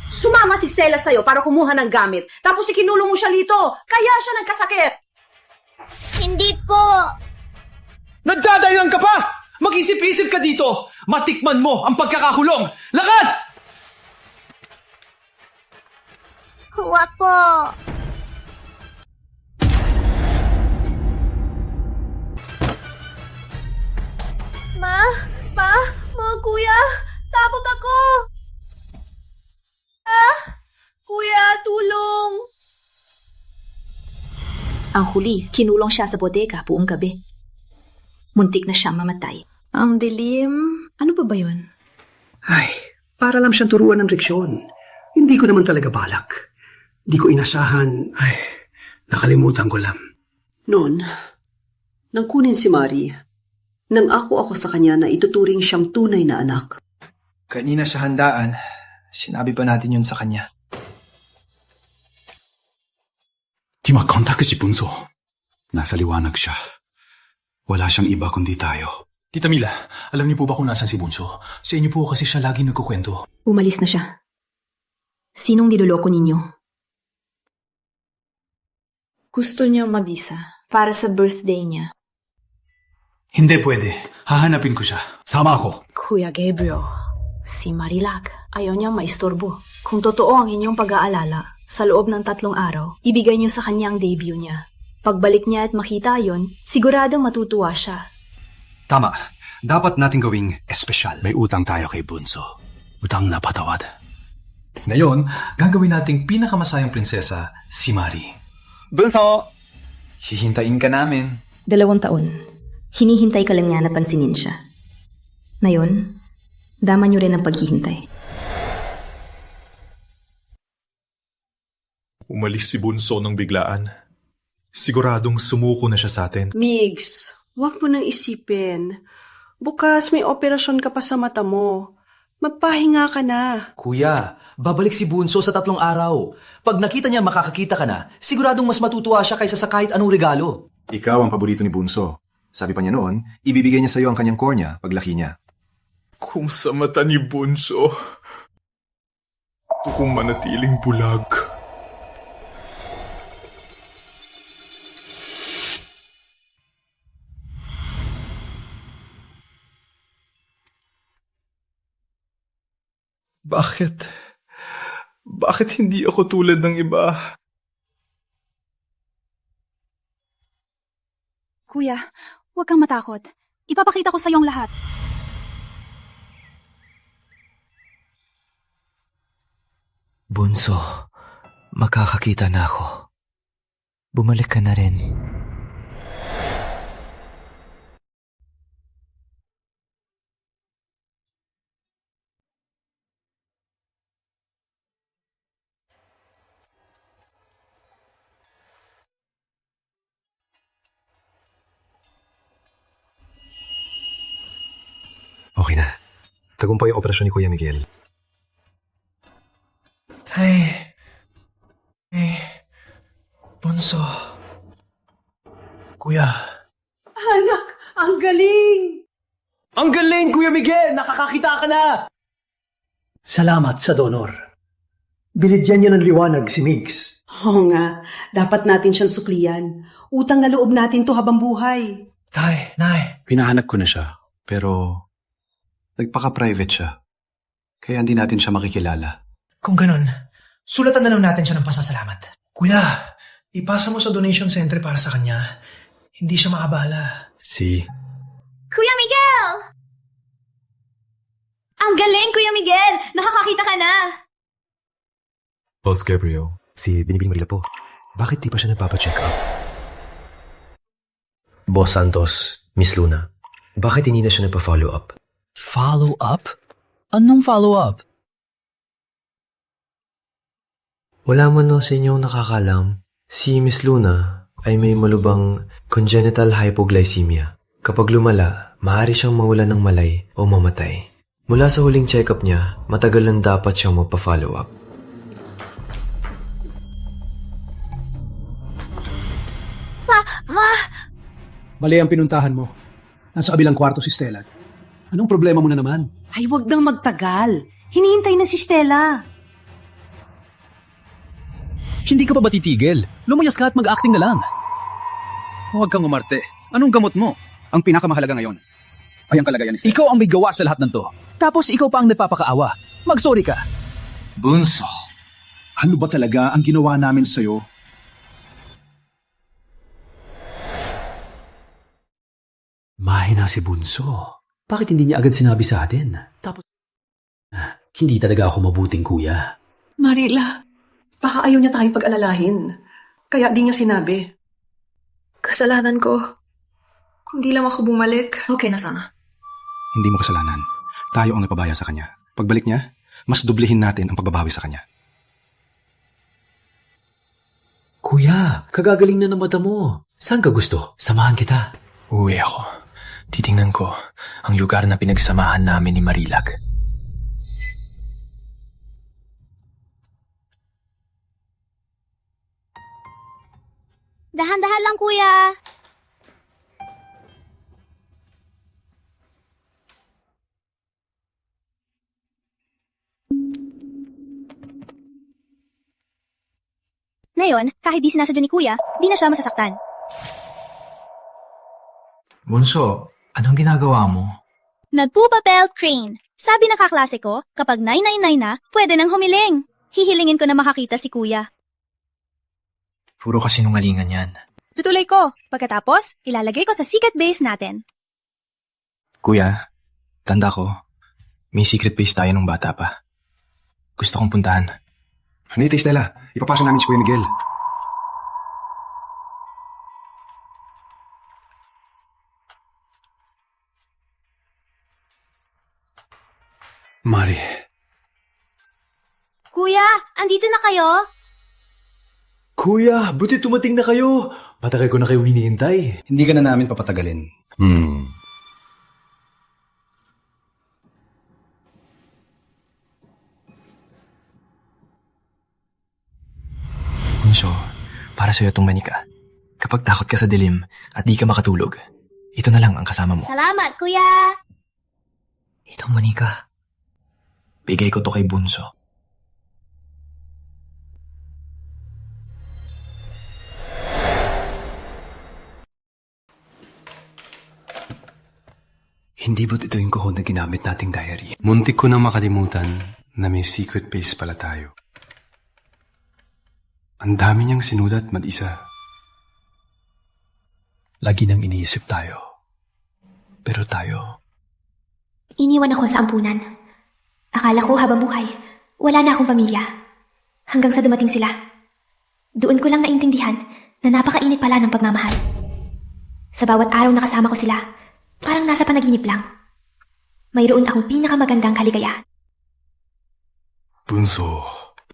Sumama si Stella sa'yo para kumuha ng gamit. Tapos ikinulong mo siya dito. Kaya siya nagkasakit. Hindi po. Nagdadayan ka pa! Mag-isip-isip ka dito! Matikman mo ang pagkakakulong! Lakad! Huwag po. Ma, Pa, mga kuya, takot ako. Kuya, tulong. Ang huli, kinulong siya sa bodega buong gabi. Muntik na siyang mamatay. Ang dilim, ano ba yun? Ay, para lang siyang turuan ng leksyon. Hindi ko naman talaga balak. Hindi ko inasahan. Ay, nakalimutan ko lang. Noon, nang kunin si Mari, nang ako sa kanya na ituturing siyang tunay na anak. Kanina sa handaan, sinabi pa natin yun sa kanya. Di makontak si Bunso. Nasa liwanag siya. Wala siyang iba kundi tayo. Tita Mila, alam niyo po ba kung nasan si Bunso? Sa inyo po kasi siya lagi nagkukwento. Umalis na siya. Sinong niloloko ninyo? Gusto niya mag-isa para sa birthday niya. Hindi pwede. Hahanapin ko siya. Sama ako. Kuya Gabriel, si Marilag, ayaw niyang maistorbo. Kung totoo ang inyong pag-aalala, sa loob ng 3 araw, ibigay niyo sa kanya ang debut niya. Pagbalik niya at makita yon, siguradong matutuwa siya. Tama. Dapat natin gawing espesyal. May utang tayo kay Bunso. Utang na patawad. Ngayon, gagawin nating pinakamasayang prinsesa, si Mari. Bunso! Hihintayin ka namin. 2 taon. Hinihintay ka lang niya na pansinin siya. Ngayon, dama niyo rin ang paghihintay. Umalis si Bunso ng biglaan. Siguradong sumuko na siya sa atin. Migs, huwag mo nang isipin. Bukas may operasyon ka pa sa mata mo. Magpahinga ka na. Kuya, babalik si Bunso sa 3 araw. Pag nakita niya makakakita ka na, siguradong mas matutuwa siya kaysa sa kahit anong regalo. Ikaw ang paborito ni Bunso. Sabi pa niya noon, ibibigay niya sa iyo ang kanyang kornya paglaki niya. Kung sa mata ni Bunso, kung manatiling bulag. Bakit? Bakit hindi ako tulad ng iba? Kuya, huwag kang matakot. Ipapakita ko sa iyong lahat. Bunso, makakakita na ako. Bumalik ka na rin. Okay na. Tagumpay ang operasyon ni Kuya Miguel. Tay. Bunso. Kuya. Anak, ang galing! Ang galing, Kuya Miguel! Nakakakita ka na! Salamat sa donor. Binigyan niya ng liwanag si Migs. Oo nga, dapat natin siyang suklian. Utang na loob natin to habang buhay. Tay, Nay. Pinahanap ko na siya, pero nagpaka-private siya. Kaya hindi natin siya makikilala. Kung ganun, sulatan na lang natin siya ng pasasalamat. Kuya, ipasa mo sa donation center para sa kanya. Hindi siya maabala. Kuya Miguel! Ang galing, Kuya Miguel! Nakakakita ka na! Boss Gabriel, si Binibing Marila po. Bakit di pa siya nagpapacheck up? Boss Santos, Miss Luna, bakit hindi na siya nagpa-follow up? Follow up? Anong follow up? Wala man no sa inyong nakakalam, si Miss Luna ay may malubang congenital hypoglycemia. Kapag lumala, maaari siyang mawalan ng malay o mamatay. Mula sa huling check-up niya, matagal lang dapat siyang magpa-follow up. Mali ang pinuntahan mo. Nasa kabilang kwarto si Stella. Anong problema mo na naman? Ay, wag nang magtagal. Hinihintay na si Stella. Hindi ka pa ba titigil? Lumayas ka at mag-acting na lang. Huwag kang umarte. Anong gamot mo? Ang pinakamahalaga ngayon ay ang kalagayan ni Stella. Ikaw ang may gawa sa lahat ng to. Tapos ikaw pa ang nagpapakaawa. Mag-sorry ka. Bunso, ano ba talaga ang ginawa namin sa'yo? Mahina si Bunso. Bakit hindi niya agad sinabi sa atin? Tapos, hindi talaga ako mabuting kuya. Marila, baka ayaw niya tayong pag-alalahin. Kaya di niya sinabi. Kasalanan ko. Kung di lang ako bumalik, okay na sana. Hindi mo kasalanan. Tayo ang nagpabaya sa kanya. Pagbalik niya, mas dublihin natin ang pagbabawi sa kanya. Kuya, kagagaling na ng mata mo. Saan ka gusto? Samahan kita. Uwi ako. Titingnan ko ang lugar na pinagsamahan namin ni Marilag. Dahan-dahan lang, kuya. Ngayon, kahit di sinasadya ni kuya, di na siya masasaktan. Bunso, anong ginagawa mo? Nagpupapel crane. Sabi ng kaklase ko, kapag 999 na, pwede nang humiling. Hihilingin ko na makakita si kuya. Puro kasinungalingan yan. Tutuloy ko. Pagkatapos, ilalagay ko sa secret base natin. Kuya, tanda ko, may secret base tayo nung bata pa. Gusto kong puntahan. Hindi, Stella. Ipapasok namin si Kuya Miguel. Mari. Kuya, andito na kayo? Kuya, buti tumating na kayo. Matagal ko na kayo hinihintay. Hindi ka na namin papatagalin. Bunso, para sa'yo itong manika. Kapag takot ka sa dilim at di ka makatulog, ito na lang ang kasama mo. Salamat, kuya! Itong manika. Bigay ko to kay Bunso. Hindi ba't ito yung kahon na ginamit nating diary? Muntik ko nang makalimutan na may secret base pala tayo. Ang dami niyang sinulat mag-isa. Lagi nang iniisip tayo. Pero tayo... Iniwan ako sa ampunan. Akala ko habang buhay, wala na akong pamilya. Hanggang sa dumating sila. Doon ko lang naintindihan na napakainit pala ng pagmamahal. Sa bawat araw na kasama ko sila, parang nasa panaginip lang. Mayroon akong pinakamagandang kaligayahan. Bunso.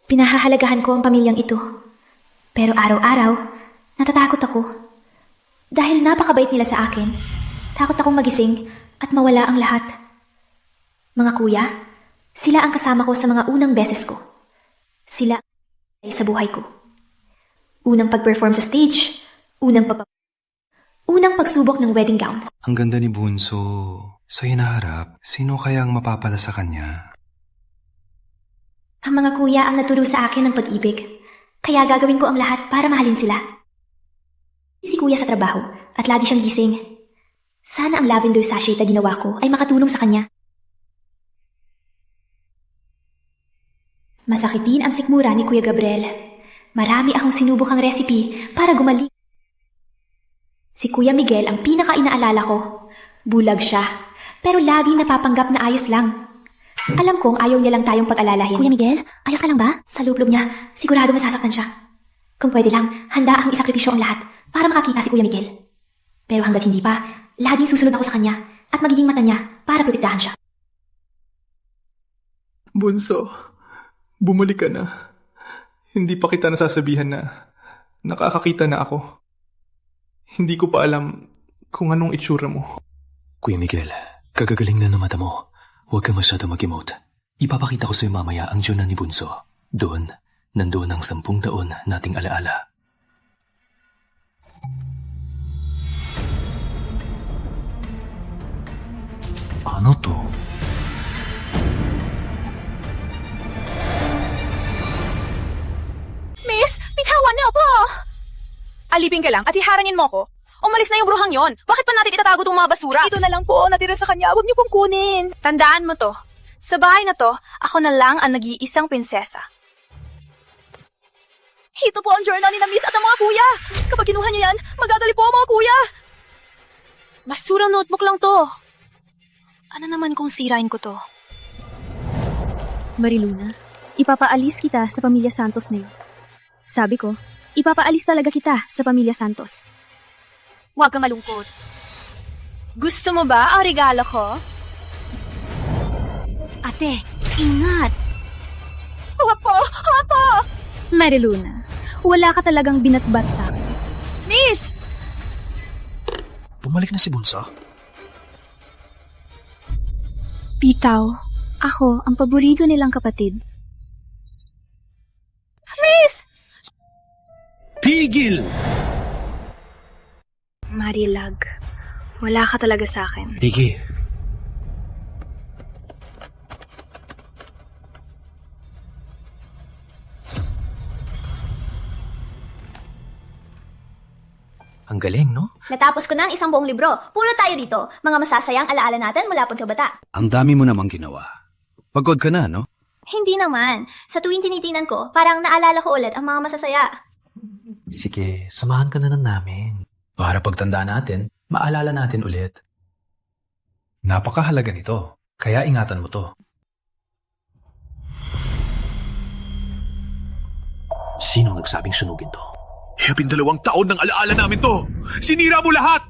Pinahahalagahan ko ang pamilyang ito. Pero araw-araw, natatakot ako. Dahil napakabait nila sa akin, takot akong magising at mawala ang lahat. Mga kuya, sila ang kasama ko sa mga unang beses ko. Sila ay sa buhay ko. Unang pag-perform sa stage, unang pagsubok ng wedding gown. Ang ganda ni Bunso. Sa hinaharap, sino kaya ang mapapala sa kanya? Ang mga kuya ang naturo sa akin ng pag-ibig. Kaya gagawin ko ang lahat para mahalin sila. Si kuya sa trabaho at lagi siyang gising. Sana ang lavender sachet na ginawa ko ay makatulong sa kanya. Masakitin ang sikmura ni Kuya Gabriel. Marami akong sinubukang recipe para gumaling. Si Kuya Miguel ang pinaka-inaalala ko. Bulag siya, pero laging napapanggap na ayos lang. Alam kong ayaw niya lang tayong pag-alalahin. Kuya Miguel, ayos ka lang ba? Sa loob niya, sigurado masasaktan siya. Kung pwede lang, handa akong isakripisyo ang lahat para makakita si Kuya Miguel. Pero hanggat hindi pa, laging susunod ako sa kanya at magiging mata niya para protektahan siya. Bunso, bumalik ka na. Hindi pa kita nasasabihan na nakakakita na ako. Hindi ko pa alam kung anong itsura mo. Kuya Miguel, kagagaling na ng mata mo. Huwag ka masyado mag-emote. Ipapakita ko sa'yo mamaya ang Diyon ni Bunso. Doon, nandoon ang 10 taon nating alaala. Ano to? Miss, bitawan niyo po! Alipin ka lang at iharangin mo ko. Umalis na yung bruhang yon. Bakit pa natin itatago itong mga basura? Ito na lang po, natira sa kanya. Huwag niyo pong kunin. Tandaan mo to. Sa bahay na to, ako na lang ang nag-iisang prinsesa. Ito po ang journal ni na Miss at ang mga kuya. Kapag kinuha niyo yan, magadali po ang mga kuya. Basura notebook lang to. Ano naman kung sirain ko to? Mariluna, ipapaalis kita sa Pamilya Santos na yun. Sabi ko, ipapaalis talaga kita sa Pamilya Santos. Huwag kang malungkot. Gusto mo ba ang regalo ko? Ate, ingat! Opo! Opo! Mariluna, wala ka talagang binatbat sa akin. Miss! Bumalik na si Bunso? Bitaw, ako ang paborito nilang kapatid. Miss! Pigil! Marilag, wala ka talaga sa akin. Tigil. Ang galing, no? Natapos ko na ang isang buong libro. Puro tayo dito. Mga masasayang alaala natin mula bata. Ang dami mo namang ginawa. Pagod ka na, no? Hindi naman. Sa tuwing tinitingnan ko, parang naalala ko ulit ang mga masasaya. Sige, samahan ka na lang namin. Para pagtandaan natin, maalala natin ulit. Napakahalaga nito. Kaya ingatan mo to. Sino nagsabing sunugin to? 12 taon ng alaala namin to! Sinira mo lahat!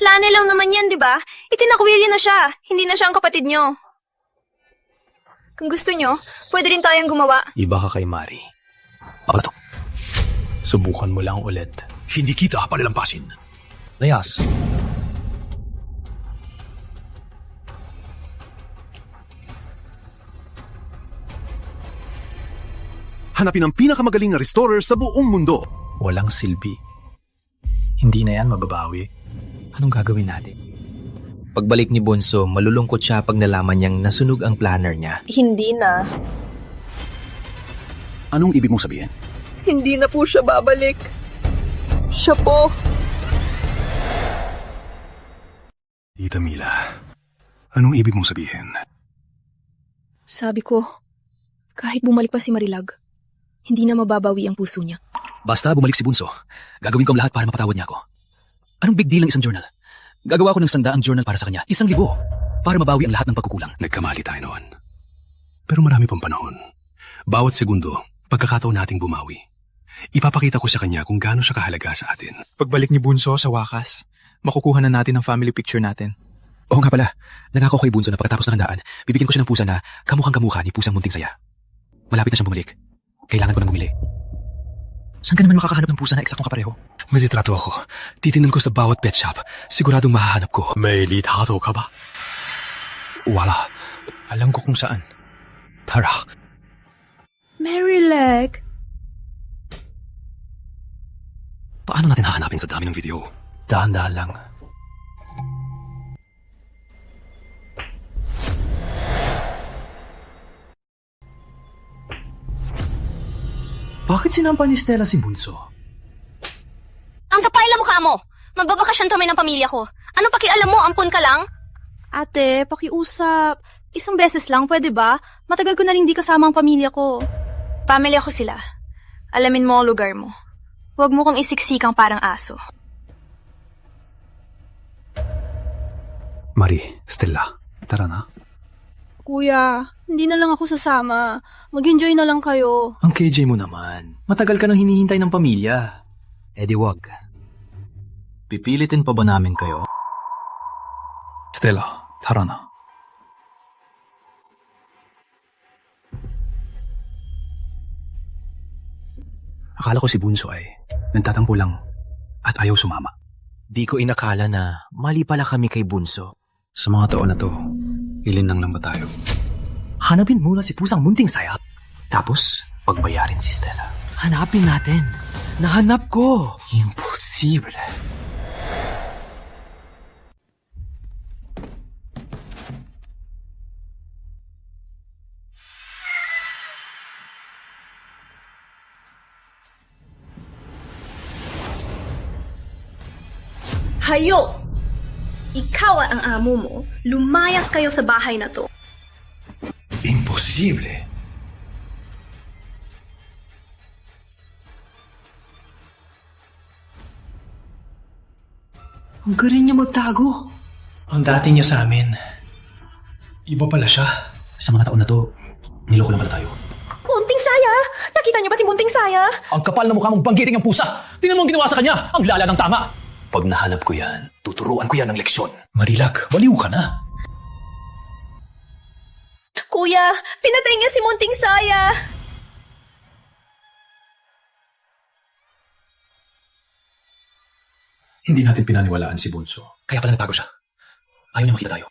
Plano lang naman yan, di ba? Itinakwili na siya. Hindi na siya ang kapatid nyo. Kung gusto nyo, pwede rin tayong gumawa. Iba ka kay Mari. Ako to. Subukan mo lang ulit. Hindi kita palilampasin. Layas. Hanapin ang pinakamagaling na restorer sa buong mundo. Walang silbi. Hindi na yan mababawi. Anong gagawin natin? Pagbalik ni Bunso, malulungkot siya pag nalaman niyang nasunog ang planner niya. Hindi na. Anong ibig mong sabihin? Hindi na po siya babalik. Siya po. Tita Mila, anong ibig mong sabihin? Sabi ko, kahit bumalik pa si Marilag, hindi na mababawi ang puso niya. Basta bumalik si Bunso, gagawin ko ang lahat para mapatawad niya ako. Anong big deal ng isang journal? Gagawa ko ng 100 journal para sa kanya, 1,000 para mabawi ang lahat ng pagkukulang. Nagkamali tayo noon. Pero marami pang panahon. Bawat segundo, pagkakataon nating bumawi. Ipapakita ko sa kanya kung gaano siya kahalaga sa atin. Pagbalik ni Bunso sa wakas, makukuha na natin ang family picture natin. Oo nga pala, nangako kay Bunso na pagkatapos ng handaan, bibigyan ko siya ng pusa na kamukhang-kamukha ni Pusang Munting Saya. Malapit na siyang bumalik. Kailangan ko nang bumili. Saan ka naman makakahanap ng pusa na eksaktong kapareho? May litrato ako. Titinan ko sa bawat pet shop. Siguradong mahahanap ko. May litrato ka ba? Wala. Alam ko kung saan. Tara. Marilag! Paano natin hahanapin sa dami ng video? Dahan-dahan lang. Bakit sinampa ni Stella si Bunso? Ang kapal na mukha mo! Magbabakasyon kami ng pamilya ko. Ano pakialam mo? Ampun ka lang? Ate, pakiusap. Isang beses lang, pwede ba? Matagal ko na rin di kasama ang pamilya ko. Pamilya ko sila. Alamin mo ang lugar mo. Huwag mo kong isiksikang parang aso. Marie, Stella, tara na. Kuya, hindi na lang ako sasama. Mag-enjoy na lang kayo. Ang KJ mo naman. Matagal ka nang hinihintay ng pamilya. Eh di wag. Pipilitin pa ba namin kayo? Stella, tara na. Akala ko si Bunso ay nagtatampo lang at ayaw sumama. Di ko inakala na mali pala kami kay Bunso. Sa mga taon na to, ilinang lang ba tayo? Hanapin muna si Pusang Munting Saya. Tapos, pagbayarin si Stella. Hanapin natin. Nahanap ko. Imposible. Hayop! Ikaw ang amo mo. Lumayas kayo sa bahay na to. Imposible. Ang galing niya magtago. Ang dati niya sa amin. Iba pala siya. Sa mga taon na to, niloko lang pala tayo. Munting Saya! Nakita niyo ba si Munting Saya? Ang kapal na mukha mong banggiting ang pusa! Tingnan mo ang ginawa sa kanya! Ang lala ng tama! Pag nahanap ko yan, tuturuan ko yan ng leksyon. Marilag, baliw ka na. Kuya, pinatay niya si Munting Saya! Hindi natin pinaniwalaan si Bunso. Kaya pala nagtago siya. Ayaw niya makita tayo.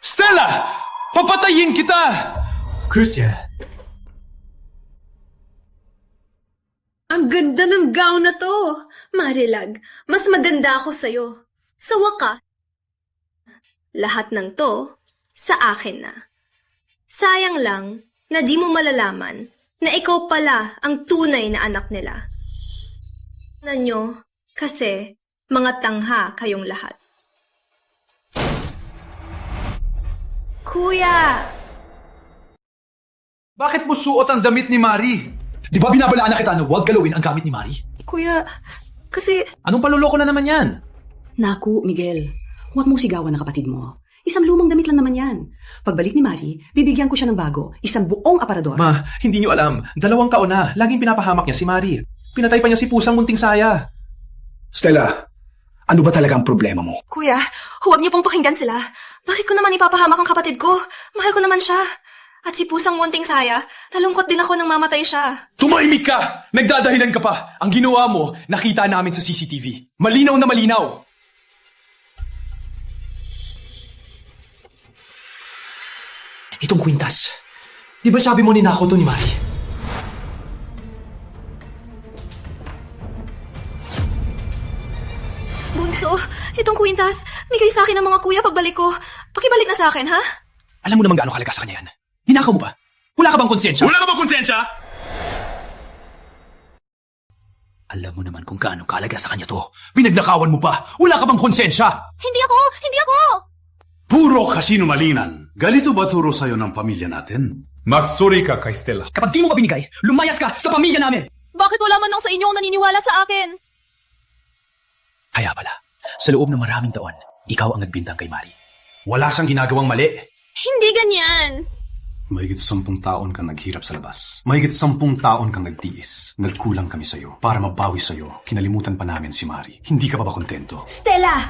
Stella! Papatayin kita! Christian! Ang ganda ng gown na to! Marilag, mas maganda ako sa'yo. Sa wakas, lahat ng to, sa akin na. Sayang lang na di mo malalaman na ikaw pala ang tunay na anak nila. Nanyo, kasi mga tangha kayong lahat. Kuya! Bakit mo suot ang damit ni Marie? Di ba binabalaan na kita na huwag galawin ang gamit ni Marie? Kuya, kasi... Anong paluloko na naman yan? Naku, Miguel, huwag mong sigawan ang kapatid mo. Isang lumang damit lang naman yan. Pagbalik ni Marie, bibigyan ko siya ng bago, isang buong aparador. Ma, hindi niyo alam. 2 taon na, laging pinapahamak niya si Marie. Pinatay pa niya si Pusang Munting Saya. Stella, ano ba talaga ang problema mo? Kuya, huwag niyo pong pakinggan sila. Bakit ko naman ipapahamak ang kapatid ko? Mahal ko naman siya. At si Pusang Munting Saya, nalungkot din ako nang mamatay siya. Tumahimik ka! Nagdadahilan ka pa! Ang ginawa mo, nakita namin sa CCTV. Malinaw na malinaw! Itong kwintas. Di ba sabi mo ninakaw to ni Mari? Bunso, itong kwintas, bigay sa akin ng mga kuya pagbalik ko. Pakibalik na sa akin, ha? Alam mo naman gaano kalaga sa kanya yan. Ninakaw mo ba? Wala ka bang konsensya? Wala ka bang konsensya? Alam mo naman kung gaano kalaga sa kanya to. Pinagnakawan mo pa. Wala ka bang konsensya? Hindi ako! Hindi ako! Puro kasinumalinan. Galito ba turo sa'yo ng pamilya natin? Magsuri ka kay Stella. Kapag di mo ba binigay, lumayas ka sa pamilya namin! Bakit wala man lang sa inyo ang naniniwala sa akin? Kaya pala, sa loob ng maraming taon, ikaw ang nagbintang kay Mari. Wala siyang ginagawang mali. Hindi ganyan. Mahigit 10 taon kang naghirap sa labas. Mahigit 10 taon kang nagtiis. Nagkulang kami sa'yo. Para mabawi sa'yo, kinalimutan pa namin si Mari. Hindi ka pa ba kontento? Stella!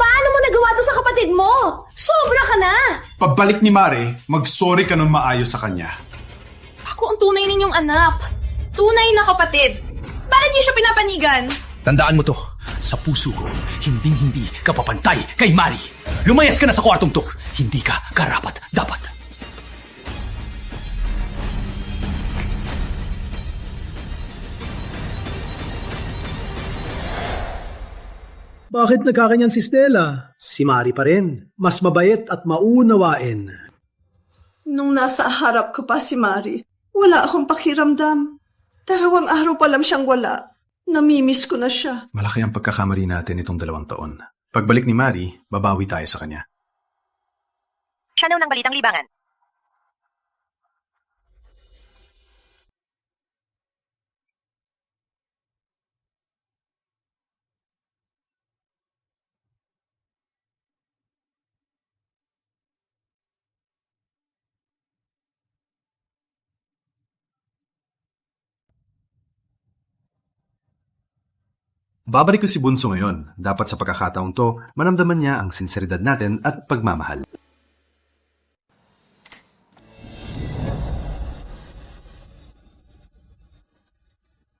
Paano mo nagawa to sa kapatid mo? Sobra ka na! Pagbalik ni Mari, mag-sorry ka nun maayos sa kanya. Ako ang tunay ninyong anak. Tunay na kapatid. Bakit niyo siya pinapanigan? Tandaan mo to, sa puso ko, hinding-hindi ka papantay kay Mari. Lumayas ka na sa kwartong to. Hindi ka karapat-dapat. Bakit nagkakanyan si Stella? Si Mari pa rin. Mas mabait at maunawain. Nung nasa harap ko pa si Mari, wala akong pakiramdam. 2 araw pa lang siyang wala. Namimiss ko na siya. Malaki ang pagkakamali natin itong 2 taon. Pagbalik ni Mari, babawi tayo sa kanya. Channel ng Balitang Libangan. Babalik ko si Bunso ngayon. Dapat sa pagkakataong to, manamdaman niya ang sinseridad natin at pagmamahal.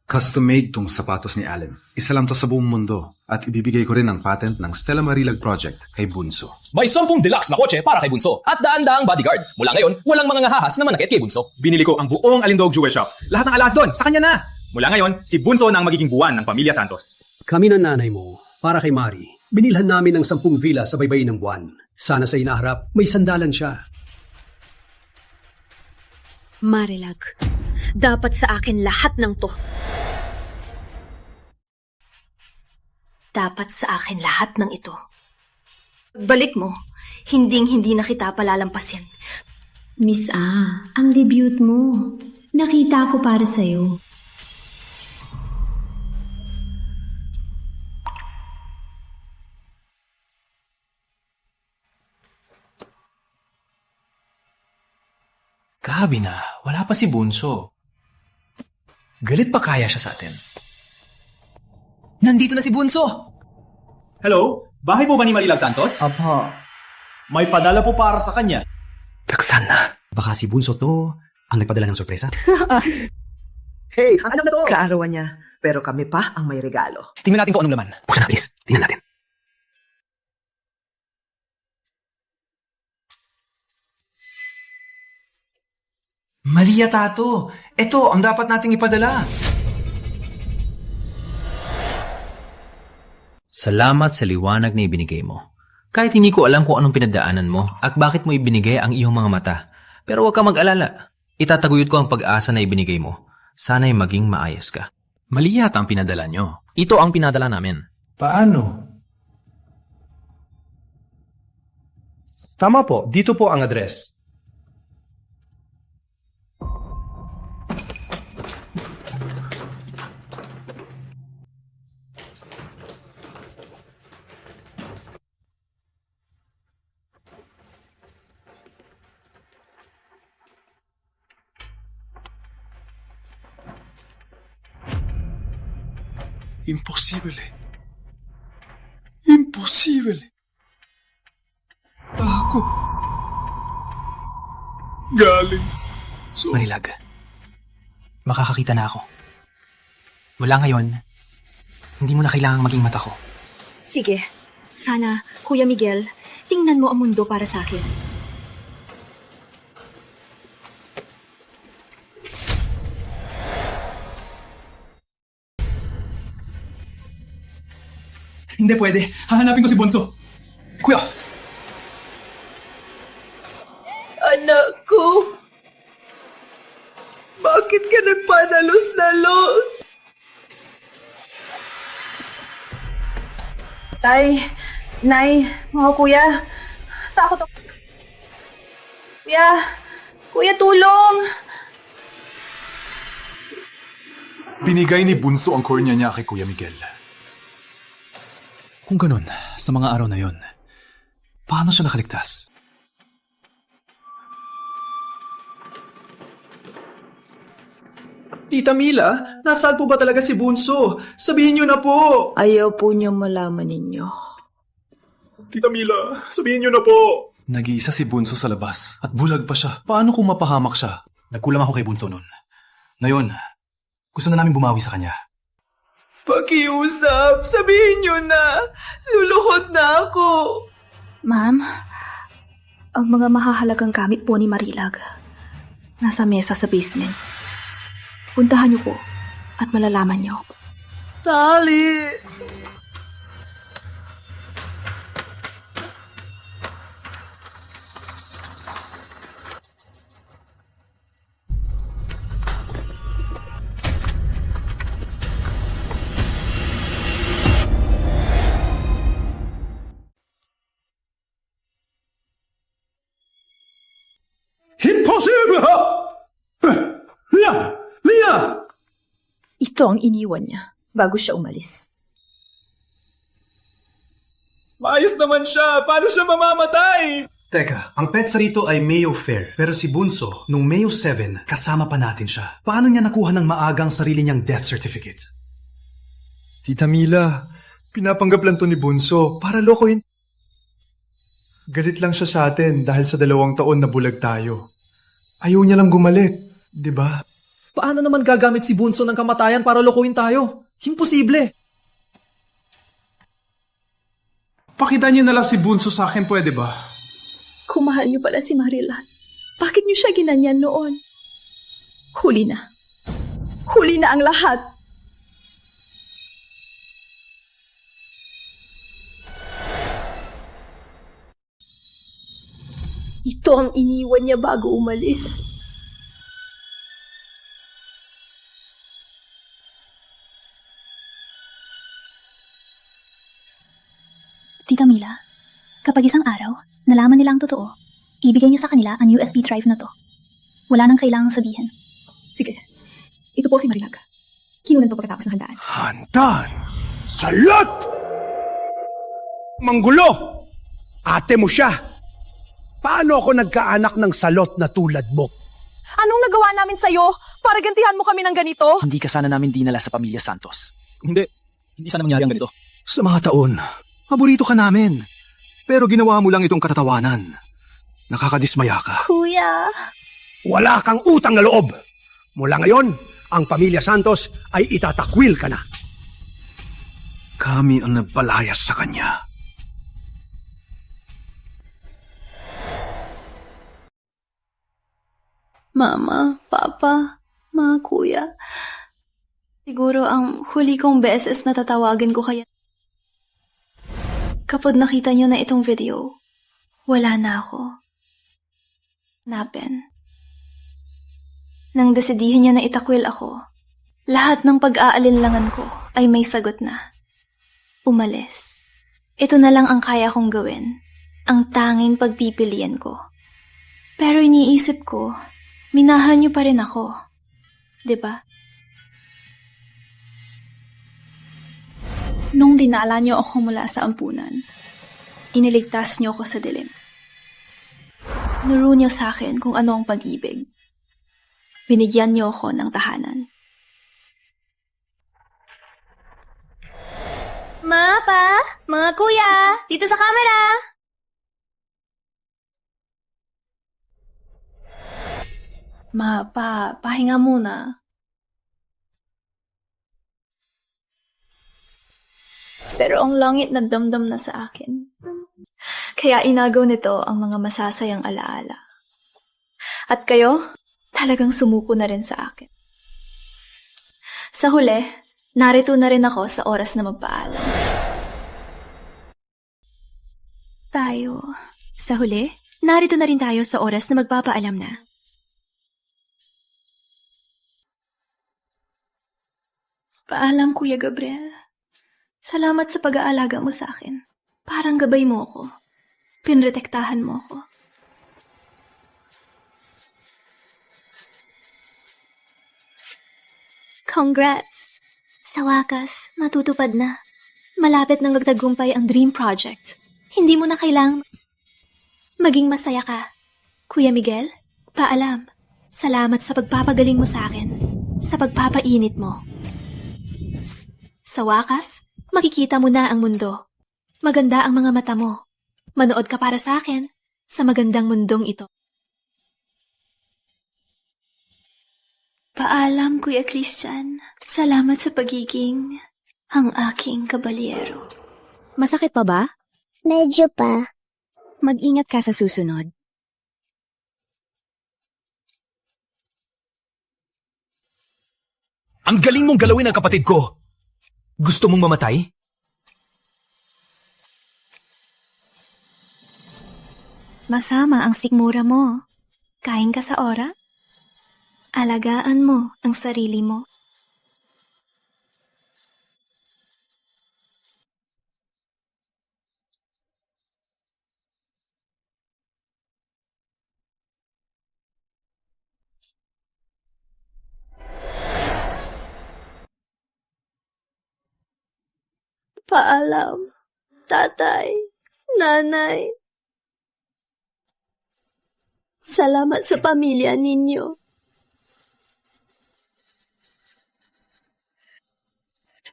Custom-made tong sapatos ni Allen. Isa lang to sa buong mundo. At ibibigay ko rin ang patent ng Stella Marilag Project kay Bunso. May 10 deluxe na kotse para kay Bunso at daan-daang bodyguard. Mula ngayon, walang mga ngahahas na manakit kay Bunso. Binili ko ang buong Alindog Jewel Shop. Lahat ng alas doon, sa kanya na. Mula ngayon, si Bunso na ang magiging buwan ng Pamilya Santos. Kami ng nanay mo, para kay Mari, binilhan namin ng 10 villa sa baybayin ng buwan. Sana sa inaharap, may sandalan siya. Marilag, dapat sa akin lahat ng to. Dapat sa akin lahat ng ito. Pagbalik mo, hinding-hindi na kita palalampasin. Miss A, ang debut mo. Nakita ko para sa'yo. Gabi na, wala pa si Bunso. Galit pa kaya siya sa atin. Nandito na si Bunso! Hello? Bahay po ba ni Marilag Santos? Apa, may padala po para sa kanya. Taksan na. Baka si Bunso to ang nagpadala ng sorpresa. Hey, ano na to? Kaarawan niya. Pero kami pa ang may regalo. Tingnan natin kung anong laman. Buksan na, please. Tingnan natin. Mali yata to. Ito, ang dapat nating ipadala. Salamat sa liwanag na ibinigay mo. Kahit hindi ko alam kung anong pinagdaanan mo at bakit mo ibinigay ang iyong mga mata. Pero huwag ka mag-alala. Itataguyod ko ang pag-asa na ibinigay mo. Sana'y maging maayos ka. Mali yata ang pinadala nyo. Ito ang pinadala namin. Paano? Tama po, dito po ang address. Imposible. Imposible. Ako. galing. Marilag, makakakita na ako. Mula ngayon, hindi mo na kailangang maging mata ko. Sige. Sana, Kuya Miguel, tingnan mo ang mundo para sa akin. Hindi pwede. Hahanapin ko si Bunso. Kuya! Anak ko, bakit ka nagpadalos-dalos? Tay, Nay, mga kuya, takot ako. Kuya, tulong! Binigay ni Bunso ang kornya niya kay Kuya Miguel. Kung ganun, sa mga araw na yon, paano siya nakaligtas? Tita Mila, nasaan po ba talaga si Bunso? Sabihin niyo na po. Ayaw po niyang malaman ninyo. Tita Mila, sabihin niyo na po. Nag-iisa si Bunso sa labas at bulag pa siya. Paano kung mapahamak siya? Nagkulang ako kay Bunso noon. Ngayon, gusto na namin bumawi sa kanya. Pakiusap, sabihin niyo na. Luluhod na ako. Ma'am, ang mga mahahalagang gamit po ni Marilag nasa mesa sa basement. Puntahan niyo po at malalaman niyo. Tali! Impossible! Lia! Ito ang iniwan niya bago siya umalis. Maayos naman siya. Paano siya mamamatay? Teka, ang petsa rito ay Mayo Fair. Pero si Bunso, nung Mayo 7, kasama pa natin siya. Paano niya nakuha ng maagang sarili niyang death certificate? Tita Mila, pinapanggap lang to ni Bunso para lokohin. Galit lang siya sa atin dahil sa 2 taon na bulag tayo. Ayaw niya lang gumalit, di ba? Paano naman gagamit si Bunso ng kamatayan para lokohin tayo? Imposible. Pakita niyo na lang si Bunso sa akin, pwede ba? Kung mahal niyo pala si Marilan, bakit niyo siya ginanyan noon? Huli na. Huli na ang lahat. Ito ang iniwan niya bago umalis. Tita Mila, kapag isang araw, nalaman nila ang totoo, ibigay niyo sa kanila ang USB drive na to. Wala nang kailangang sabihin. Sige. Ito po si Marilag. Kinunan to pagkatapos ng handaan. Handaan? Salot! Manggulo! Ate mo siya! Paano ako nagkaanak ng salot na tulad mo? Anong nagawa namin sa'yo para gantihan mo kami ng ganito? Hindi ka sana namin dinala sa pamilya Santos. Hindi sana mangyari ang ganito. Sa mga taon, paborito ka namin. Pero ginawa mo lang itong katatawanan. Nakakadismaya ka. Kuya. Wala kang utang na loob. Mula ngayon, ang pamilya Santos ay itatakwil ka na. Kami ang nagpalayas sa kanya. Mama, Papa, mga kuya. Siguro ang huli kong beses na tatawagin ko kaya. Kapag nakita niyo na itong video, wala na ako. Napen. Nang desidihin niya na itakwil ako, lahat ng pag-aalinlangan ko ay may sagot na. Umalis. Ito na lang ang kaya kong gawin. Ang tanging pagpipilian ko. Pero iniisip ko, minahan niyo pa rin ako. 'Di ba? Nung dinala niyo ako mula sa ampunan, iniligtas niyo ako sa dilim. Nuro niyo sa akin kung ano ang pag-ibig. Binigyan niyo ako ng tahanan. Ma, Pa, mga kuya, dito sa camera! Pahinga muna. Pero ang langit na damdam na sa akin. Kaya inagaw nito ang mga masasayang alaala. At kayo, talagang sumuko na rin sa akin. Sa huli, narito na rin ako sa oras na magpaalam. Sa huli, narito na rin tayo sa oras na magpapaalam na. Paalam, Kuya Gabriel. Salamat sa pag-aalaga mo sa akin. Parang gabay mo ako. Pinretektahan mo ako. Congrats! Sa wakas, matutupad na. Malapit nang magtagumpay ang Dream Project. Hindi mo na kailangang maging masaya ka. Kuya Miguel, paalam. Salamat sa pagpapagaling mo sa akin. Sa pagpapainit mo. Sa wakas, makikita mo na ang mundo. Maganda ang mga mata mo. Manood ka para sa akin sa magandang mundong ito. Paalam, Kuya Christian. Salamat sa pagiging ang aking kabalyero. Masakit pa ba? Medyo pa. Mag-ingat ka sa susunod. Ang galing mong galawin ang kapatid ko! Gusto mong mamatay? Masama ang sikmura mo. Kain ka sa ora? Alagaan mo ang sarili mo. Paalam, tatay, nanay. Salamat sa pamilya ninyo.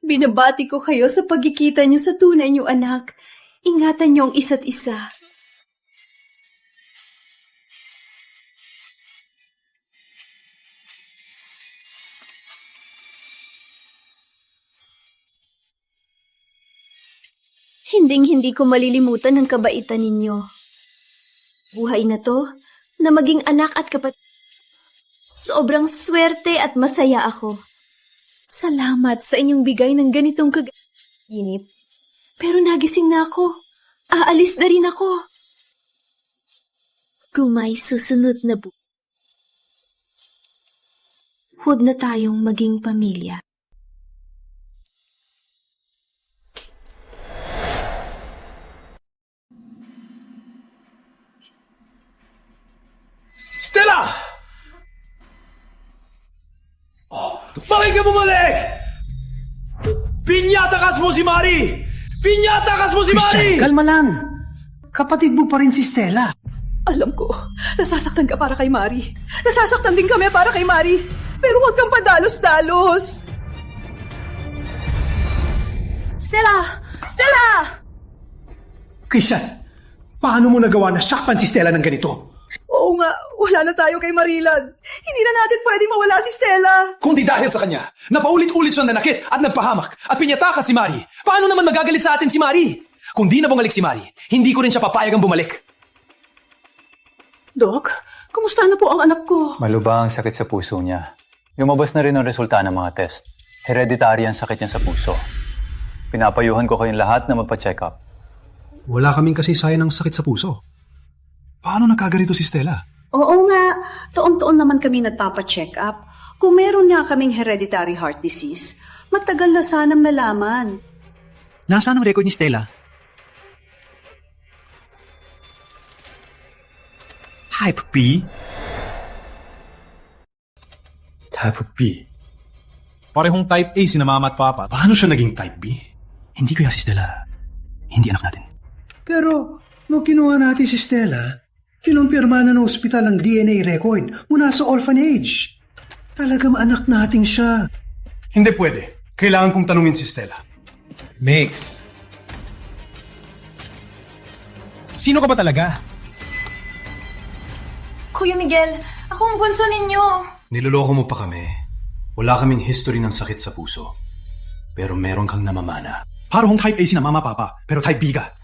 Binabati ko kayo sa pagkikita niyo sa tunay niyo anak. Ingatan niyo ang isa't isa. Hinding-hindi ko malilimutan ang kabaitan ninyo. Buhay na to, na maging anak at kapatid. Sobrang swerte at masaya ako. Salamat sa inyong bigay ng ganitong kaginip. Pero nagising na ako. Aalis na rin ako. Kung may susunod na huwag na tayong maging pamilya. Stella! Bakit ka bumalik? Pinyatakas mo si Mari! Pinyatakas mo si Mari! Christian, kalma lang. Kapatid mo pa rin si Stella. Alam ko, nasasaktan ka para kay Mari. Nasasaktan din kami para kay Mari. Pero huwag kang padalos-dalos. Stella! Stella! Christian, paano mo nagawa na sakpan si Stella ng ganito? Oo nga, wala na tayo kay Marilad. Hindi na natin pwedeng mawala si Stella. Kundi dahil sa kanya, napaulit-ulit siyang nanakit at nagpahamak at pinyataka si Mari. Paano naman magagalit sa atin si Mari? Kung di na bumalik si Mari, hindi ko rin siya papayagang bumalik. Dok, kumusta na po ang anak ko? Malubha ang sakit sa puso niya. Lumabas na rin ang resulta ng mga test. Hereditary ang sakit niya sa puso. Pinapayuhan ko kayong lahat na magpa-check up. Wala kaming kasaysayan ng sakit sa puso. Paano nagkaganito si Stella? Oo nga, taon-taon naman kami nagpapa-check up. Kung meron nga kaming hereditary heart disease, matagal na sanang nalaman. Nasaan ang record ni Stella? Type B? Type B? Parehong type A si mama at papa. Paano siya naging type B? Hindi ko yan si Stella. Hindi anak natin. Pero, nung kinuha natin si Stella, kinumpirma na ng ospital ang DNA record mula sa orphanage. Talagang anak natin siya. Hindi pwede. Kailangan kong tanungin si Stella. Mix. Sino ka ba talaga? Kuya Miguel, Ako ang bunso ninyo. Niloloko mo pa kami. Wala kaming history ng sakit sa puso. Pero meron kang namamana. Parang type A si na mama papa, pero type B ka.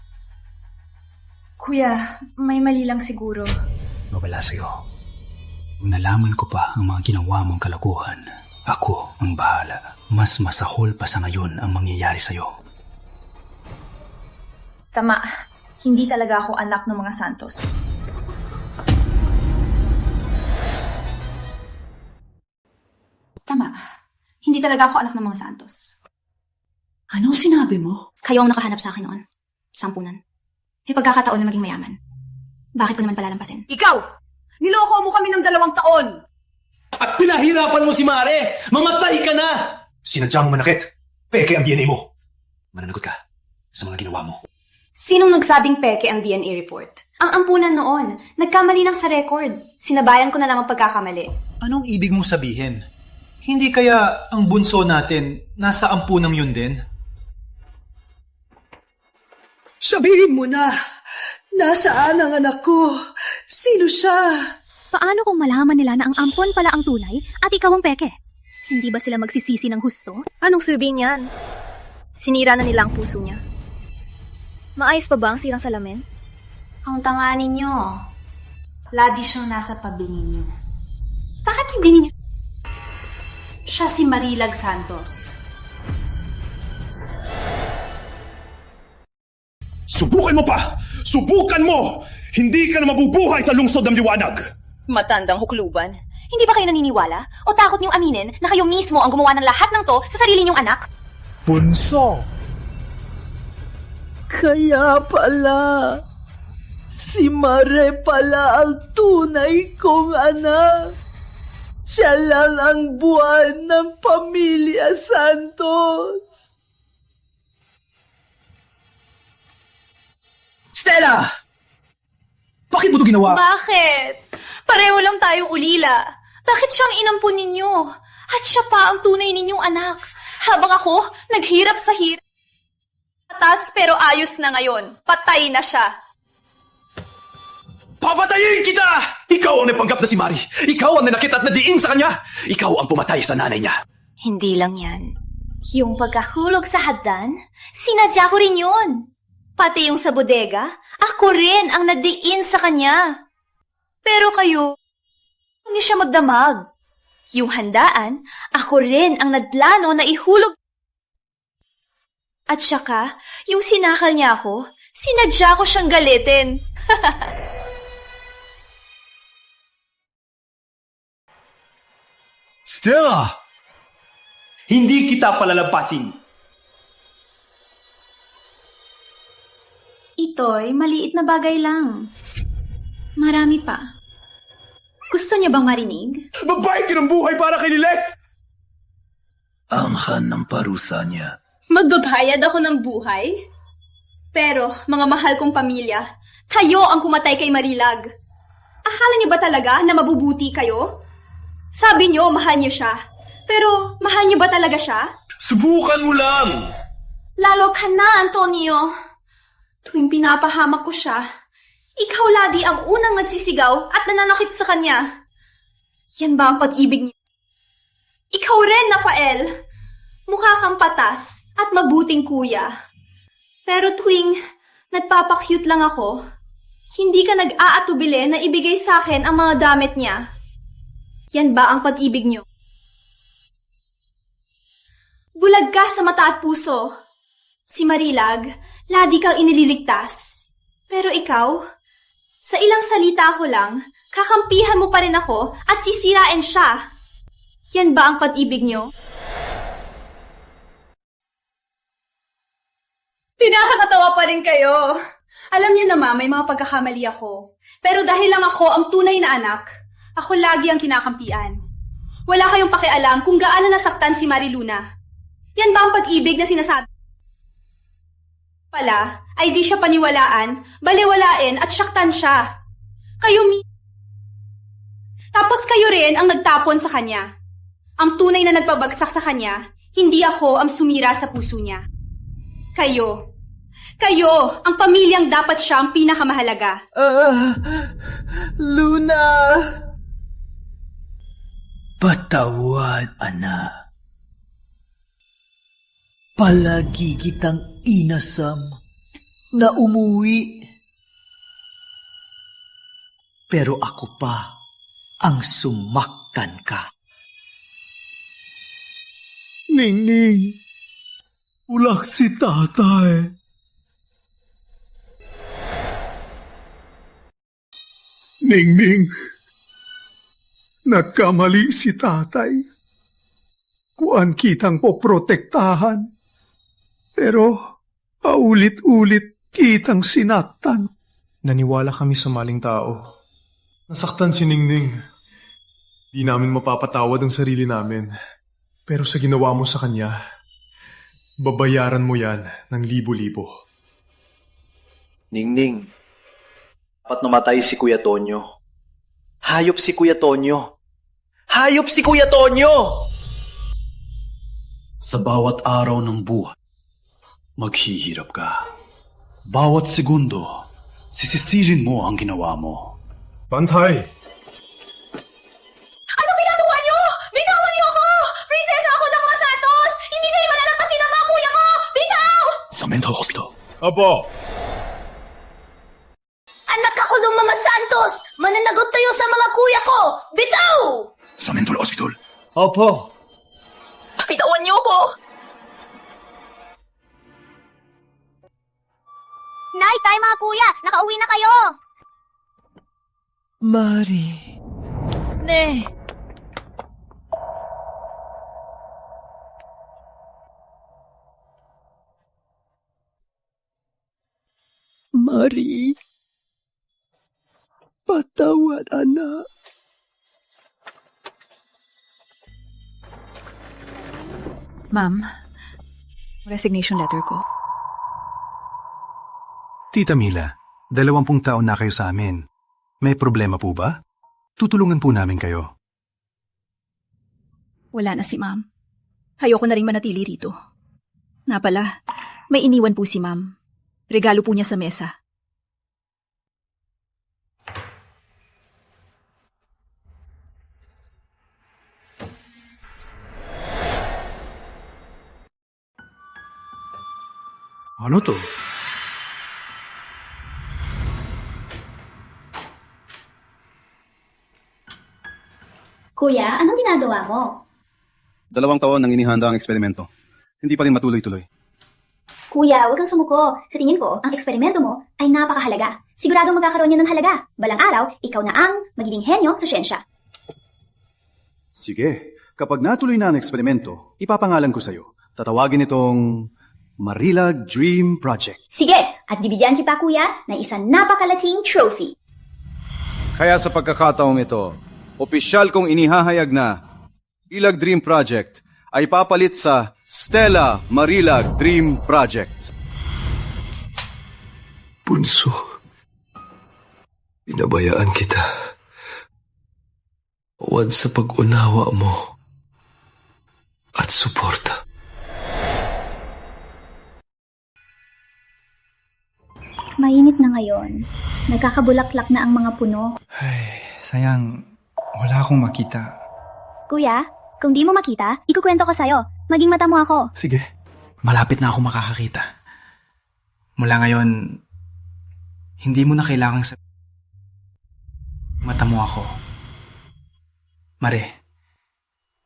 Kuya, may mali lang siguro. Mawala sa'yo. Kung nalaman ko pa ang mga ginawa mong kalokohan, ako ang bahala. Mas masahol pa sa ngayon ang mangyayari sa'yo. Tama. Hindi talaga ako anak ng mga Santos. Tama. Hindi talaga ako anak ng mga Santos. Anong sinabi mo? Kayo ang nakahanap sa akin noon. Sampunan. May pagkakataon na maging mayaman. Bakit ko naman palalampasin? Ikaw! Niloko mo kami ng 2 taon! At pinahirapan mo si Mare! Mamatay ka na! Sinadya mo manakit. Peke ang DNA mo. Mananagot ka sa mga ginawa mo. Sinong nagsabing peke ang DNA report? Ang ampunan noon. Nagkamali lang sa record. Sinabayan ko na lang ang pagkakamali. Anong ibig mong sabihin? Hindi kaya ang bunso natin nasa ampunang yun din? Sabihin mo na, nasaan ang anak ko? Sino siya? Paano kung malaman nila na ang ampon pala ang tunay at ikaw ang peke? Hindi ba sila magsisisi ng husto? Anong sabihin niyan? Sinira na nila ang puso niya. Maayos pa ba ang sirang salamin? Ang tanga ninyo. Lagi siyang nasa tabi ninyo. Bakit hindi ninyo? Siya si Marilag Santos. Subukan mo pa! Subukan mo! Hindi ka na mabubuhay sa lungsod ng liwanag! Matandang hukluban. Hindi ba kayo naniniwala? O takot niyong aminin na kayo mismo ang gumawa ng lahat ng to sa sarili niyong anak? Bunso! Kaya pala, si Mare pala ang tunay kong anak. Siya lang ang buwan ng pamilya Santos. Stella! Bakit mo ito ginawa? Bakit? Pareho lang tayong ulila. Bakit siyang inampun ninyo? At siya pa ang tunay ninyong anak. Habang ako, naghirap sa hirap. Patas pero ayos na ngayon. Patay na siya. Papatayin kita! Ikaw ang napanggap na si Mari. Ikaw ang nanakit at nadiin sa kanya. Ikaw ang pumatay sa nanay niya. Hindi lang yan. Yung pagkahulog sa hagdan, sinadya ko rin yun. Pati yung sa bodega, ako rin ang nadiin sa kanya. Pero kayo, hindi siya magdamag. Yung handaan, ako rin ang nadlano na ihulog. At saka, yung sinakal niya ako, sinadya ko siyang galitin. Stella! Hindi kita palalampasin. Ito'y maliit na bagay lang. Marami pa. Gusto niyo bang marinig? Babae ka ng buhay para kay Lilet! Anghan ng parusa niya. Magbabayad ako ng buhay? Pero, mga mahal kong pamilya, kayo ang kumatay kay Marilag. Akala niyo ba talaga na mabubuti kayo? Sabi niyo, mahal niyo siya. Pero, mahal niyo ba talaga siya? Subukan mo lang! Lalo ka na, Antonio. Tuwing pinapahamak ko siya, ikaw lagi ang unang nagsisigaw at nananakit sa kanya. Yan ba ang pag-ibig niyo? Ikaw rin, Rafael. Mukha kang patas at mabuting kuya. Pero tuwing nagpapakyut lang ako, hindi ka nag-aatubili na ibigay sa akin ang mga damit niya. Yan ba ang pag-ibig niyo? Bulag ka sa mata at puso. Si Marilag, lagi kang inililigtas. Pero ikaw, sa ilang salita ko lang, kakampihan mo pa rin ako at sisirain siya. Yan ba ang pag-ibig niyo? Pinakakatawa pa rin kayo. Alam niyo naman, may mga pagkakamali ako. Pero dahil lang ako ang tunay na anak, ako lagi ang kinakampian. Wala kayong pakialam kung gaano nasaktan si Mariluna. Yan ba ang pag-ibig na sinasabi? Pala, ay di siya paniwalaan, baliwalain at saktan siya. Tapos kayo rin ang nagtapon sa kanya. Ang tunay na nagpabagsak sa kanya, hindi ako ang sumira sa puso niya. Kayo, ang pamilyang dapat siya ang pinakamahalaga. Luna! Patawad, anak. Palagi kitang inasam na umuwi. Pero ako pa ang sumaktan ka. Ningning, ulak si tatay. Ningning, nagkamali si tatay. Kuan kitang poprotektahan. Pero paulit-ulit kitang sinaktan. Naniwala kami sa maling tao. Nasaktan si Ningning. Di namin mapapatawad ang sarili namin. Pero sa ginawa mo sa kanya, babayaran mo yan ng libo-libo. Ningning, dapat namatay si Kuya Tonyo. Hayop si Kuya Tonyo. Hayop si Kuya Tonyo! Sa bawat araw ng buhay, maghihirap ka. Bawat segundo, sisisirin mo ang ginawa mo. Pantay! Ano ginagawa niyo? Bitawan niyo ako! Prinsesa ako ng mga Santos! Hindi kayo malalampasin ng mga kuya ko! Bitaw! Sa mental hospital. Opo! Anak ako ng mga Santos! Mananagot tayo sa mga kuya ko! Bitaw! Sa mental hospital. Opo! Bitawan niyo ako! Nay, tayo mga kuya! Nakauwi na kayo! Mari. Ne! Mari. Patawad, anak. Ma'am, resignation letter ko. Tita Mila, 20 taon na kayo sa amin. May problema po ba? Tutulungan po namin kayo. Wala na si ma'am. Ayoko na rin manatili rito. Nga pala, may iniwan po si ma'am. Regalo po niya sa mesa. Ano to? Kuya, anong ginagawa mo? 2 taon nang inihanda ang eksperimento. Hindi pa rin matuloy-tuloy. Kuya, huwag kang sumuko. Sa tingin ko, ang eksperimento mo ay napakahalaga. Siguradong magkakaroon yan ng halaga. Balang araw, ikaw na ang magiging henyo sa siyensya. Sige, kapag natuloy na ang eksperimento, ipapangalan ko sa'yo. Tatawagin itong Marilag Dream Project. Sige, at bibigyan kita, kuya, ng isang napakalaking trophy. Kaya sa pagkakataong ito, opisyal kong inihahayag na Marilag Dream Project ay papalit sa Stella Marilag Dream Project. Bunso, pinabayaan kita. Huwag sa pag-unawa mo at suporta. Mainit na ngayon. Nagkakabulaklak na ang mga puno. Ay, sayang. Wala akong makita. Kuya, kung di mo makita, ikukwento ko sa'yo. Maging mata mo ako. Sige, malapit na ako makakakita. Mula ngayon, hindi mo na kailangang mata mo ako. Mare,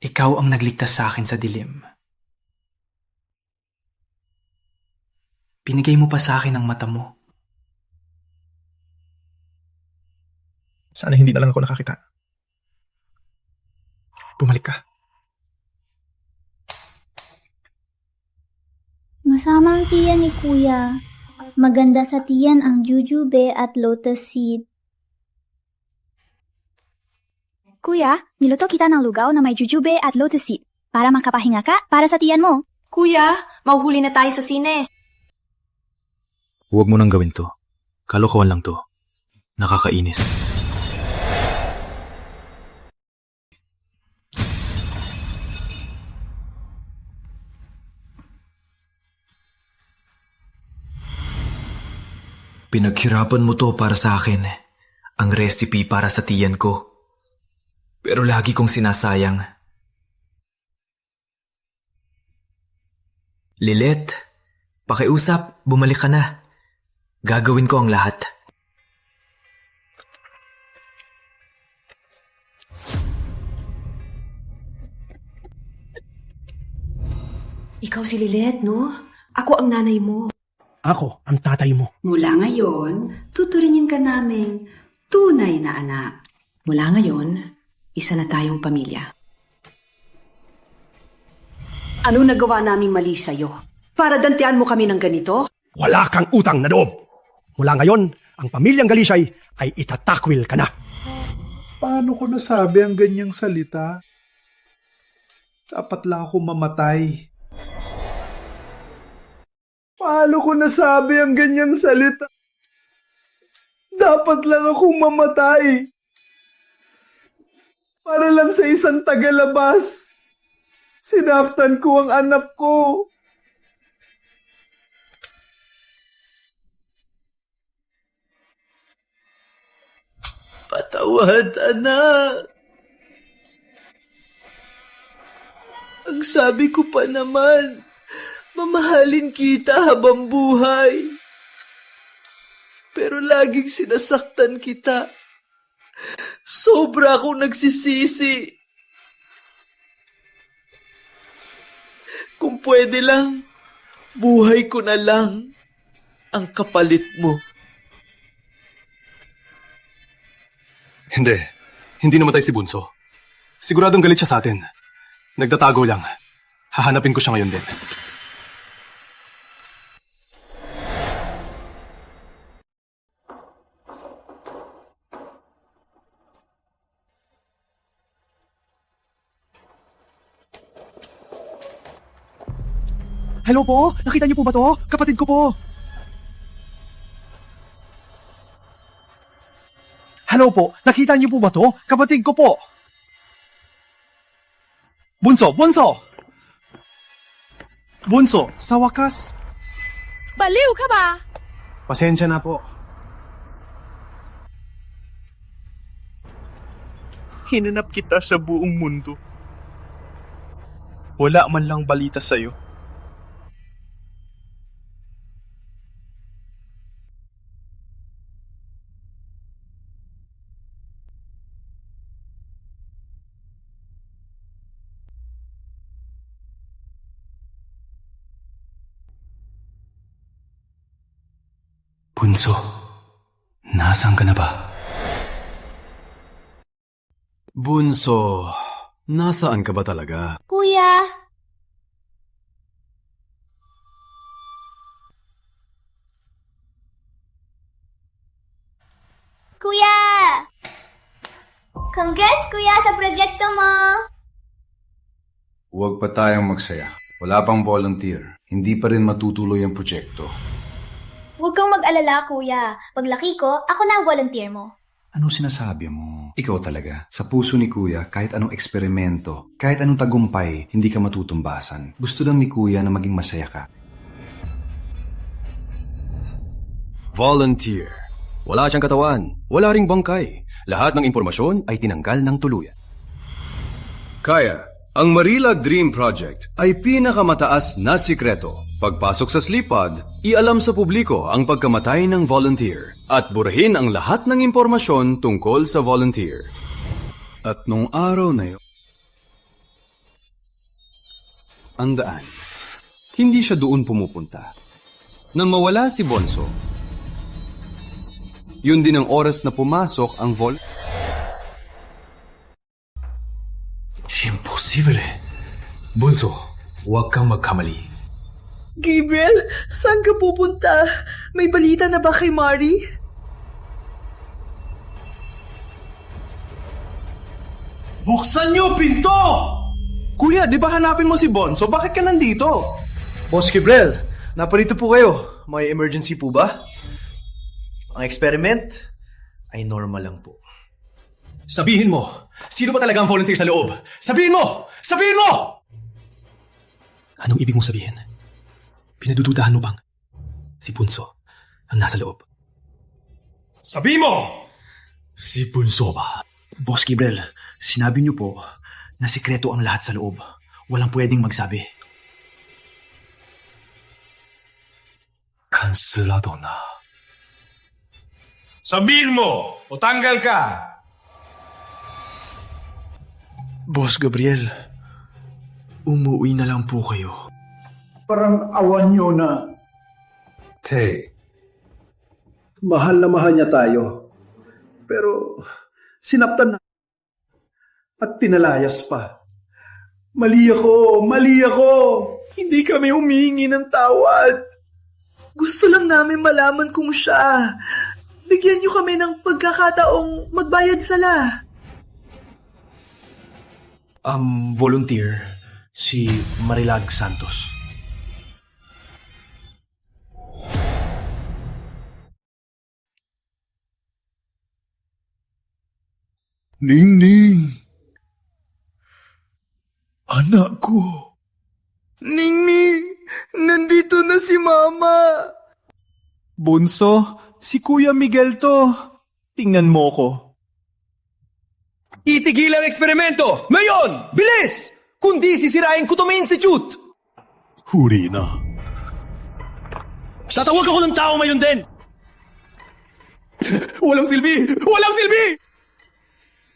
ikaw ang nagligtas sa akin sa dilim. Pinigay mo pa sa akin ang mata mo. Sana hindi na lang ako nakakita. Bumalik ka. Masama ang tiyan ni kuya. Maganda sa tiyan ang jujube at lotus seed. Kuya, niluto kita ng lugaw na may jujube at lotus seed. Para makapahinga ka, para sa tiyan mo. Kuya, mauhuli na tayo sa sine. Huwag mo nang gawin to. Kalokohan lang to. Nakakainis. Pinaghirapan mo to para sa akin. Ang recipe para sa tiyan ko. Pero lagi kong sinasayang. Lilet, pakiusap, bumalik ka na. Gagawin ko ang lahat. Ikaw si Lilet, no? Ako ang nanay mo. Ako ang tatay mo. Mula ngayon, tuturinin ka naming tunay na anak. Mula ngayon, isa na tayong pamilya. Ano nagawa naming mali sa'yo? Para dantian mo kami ng ganito? Wala kang utang na loob. Mula ngayon, ang pamilyang Galisay ay itatakwil ka na. Paano ko nasabi ang ganyang salita? Dapat lang ako mamatay. Paano ko nasabi ang ganyang salita? Dapat lang akong mamatay. Para lang sa isang tagalabas. Sinaftan ko ang anak ko. Patawad, anak. Ang sabi ko pa naman, mamahalin kita habang buhay. Pero laging sinasaktan kita. Sobra akong nagsisisi. Kung pwede lang, buhay ko na lang ang kapalit mo. Hindi namatay si Bunso. Siguradong galit siya sa atin. Nagtatago lang. Hahanapin ko siya ngayon din. Hello po? Nakita niyo po ba to? Kapatid ko po. Hello po? Nakita niyo po ba to? Kapatid ko po. Bunso! Bunso, sa wakas. Baliw ka ba? Pasensya na po. Hinanap kita sa buong mundo. Wala man lang balita sa'yo. Bunso, nasaan ka na ba? Bunso, nasaan ka ba talaga? Kuya! Kuya! Congrats, kuya, sa proyekto mo! Huwag pa tayong magsaya. Wala pang volunteer. Hindi pa rin matutuloy ang proyekto. Huwag kang mag-alala, kuya. Paglaki ko, ako na ang volunteer mo. Anong sinasabi mo? Ikaw talaga. Sa puso ni Kuya, kahit anong eksperimento, kahit anong tagumpay, hindi ka matutumbasan. Gusto lang ni Kuya na maging masaya ka. Volunteer. Wala siyang katawan. Wala ring bangkay. Lahat ng impormasyon ay tinanggal ng tuluyan. Kaya, ang Marilag Dream Project ay pinakamataas na sikreto. Pagpasok sa sleep pod, ialam sa publiko ang pagkamatay ng volunteer at burahin ang lahat ng impormasyon tungkol sa volunteer. At nung araw na yun, andaan, hindi siya doon pumupunta. Nang mawala si Bonso, yun din ang oras na pumasok ang Imposible. Bunso, huwag kang magkamali. Gabriel, saan ka pupunta? May balita na ba kay Mari? Buksan niyo pinto! Kuya, di ba hanapin mo si Bonso? Bakit ka nandito? Boss Gabriel, naparito po kayo. May emergency po ba? Ang experiment ay normal lang po. Sabihin mo, sino ba talaga ang volunteer sa loob? Sabihin mo! Sabihin mo! Anong ibig mong sabihin? Pinadududahan mo bang si Bunso ang nasa loob? Sabihin mo! Si Bunso ba? Boss Gabriel, sinabi niyo po na sikreto ang lahat sa loob. Walang pwedeng magsabi. Kanselado na. Sabihin mo o tanggal ka. Boss Gabriel, umuwi na lang po kayo. Parang awan nyo na. Tay, mahal na mahal niya tayo. Pero sinaptan na at pinalayas pa. Mali ako. Hindi kami humihingi ng tawad. Gusto lang namin malaman kung siya. Bigyan niyo kami ng pagkakataong magbayad sala. Volunteer, si Marilag Santos. Ningning! Anak ko! Ningning! Nandito na si Mama! Bunso, si Kuya Miguel to. Tingnan mo ko. Itigil ang eksperimento! Ngayon! Bilis! Kundi sisirain ko to may institute! Huri na. Tatawag ako ng tao ngayon din! Walang silbi! Walang silbi!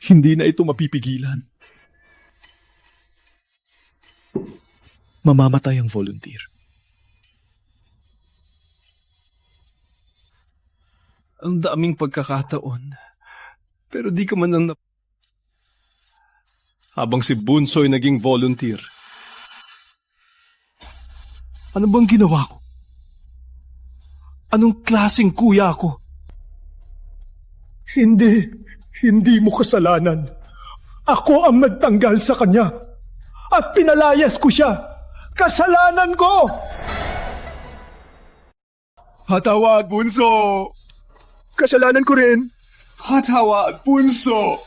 Hindi na ito mapipigilan. Mamamatay ang volunteer. Ang daming pagkakataon. Pero di ka man nang habang si Bunsoy naging volunteer. Ano bang ginawa ko? Anong klaseng kuya ako? Hindi mo kasalanan. Ako ang nagtanggal sa kanya. At pinalayas ko siya. Kasalanan ko! Hatawad, Bunso! Kasalanan ko rin. Hatawad, Bunso!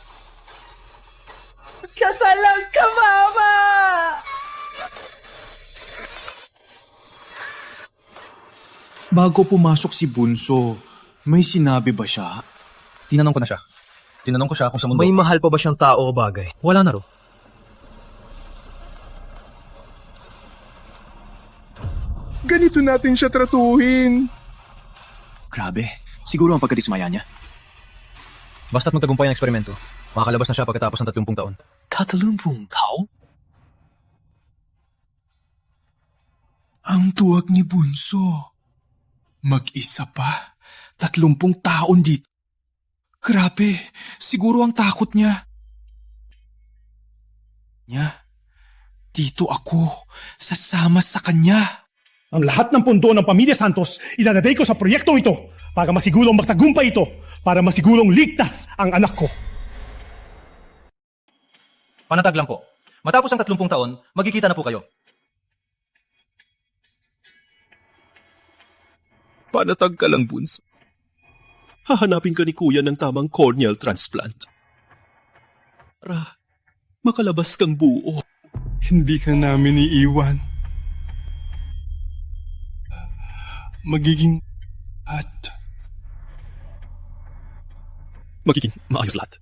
Kasalan ka, Mama! Bago pumasok si Bunso, may sinabi ba siya? Tinanong ko na siya. Tinanong ko siya kung sa mundo. May mahal pa ba siyang tao o bagay? Wala na ro. Ganito natin siya tratuhin. Grabe, siguro ang pagkadismaya niya. Basta't magtagumpay ang eksperimento, makakalabas na siya pagkatapos ng 30 taon. 30 taon? Ang tuwag ni Bunso. Mag-isa pa. 30 taon dito. Grabe, siguro ang takot niya. Dito ako, sasama sa kanya. Ang lahat ng pundo ng Pamilya Santos, ilalagay ko sa proyektong ito para masigurong magtagumpay ito, para masigurong ligtas ang anak ko. Panatag lang po. Matapos ang 30 taon, magkikita na po kayo. Panatag ka lang, Bunso. Hahanapin ka ni Kuya ng tamang corneal transplant. Para makalabas kang buo. Hindi ka namin iiwan. Magiging maayos lahat.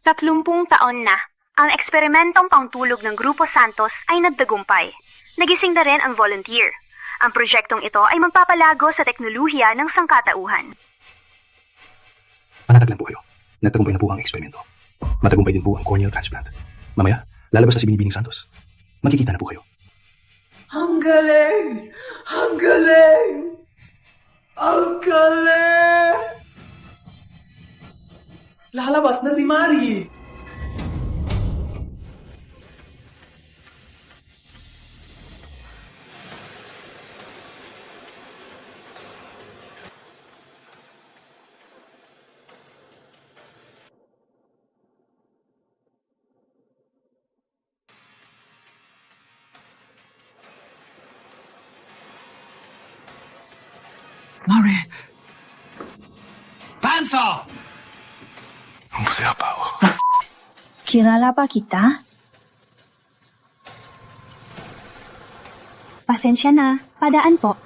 Tatlumpung taon na, ang eksperimentong pangtulog ng Grupo Santos ay nagtagumpay. Nagising na rin ang volunteer. Ang proyektong ito ay magpapalago sa teknolohiya ng sangkatauhan. Panatag lang po kayo. Nagtagumpay na po ang eksperimento. Matagumpay din po ang corneal transplant. Mamaya, lalabas na si Binibining Santos. Makikita na po kayo. Ang galing! Ang galing! Ang galing! Lalabas na si Mari! Mare! Panther! Ang masaya pa ako. Kilala pa kita? Pasensya na. Padaan po.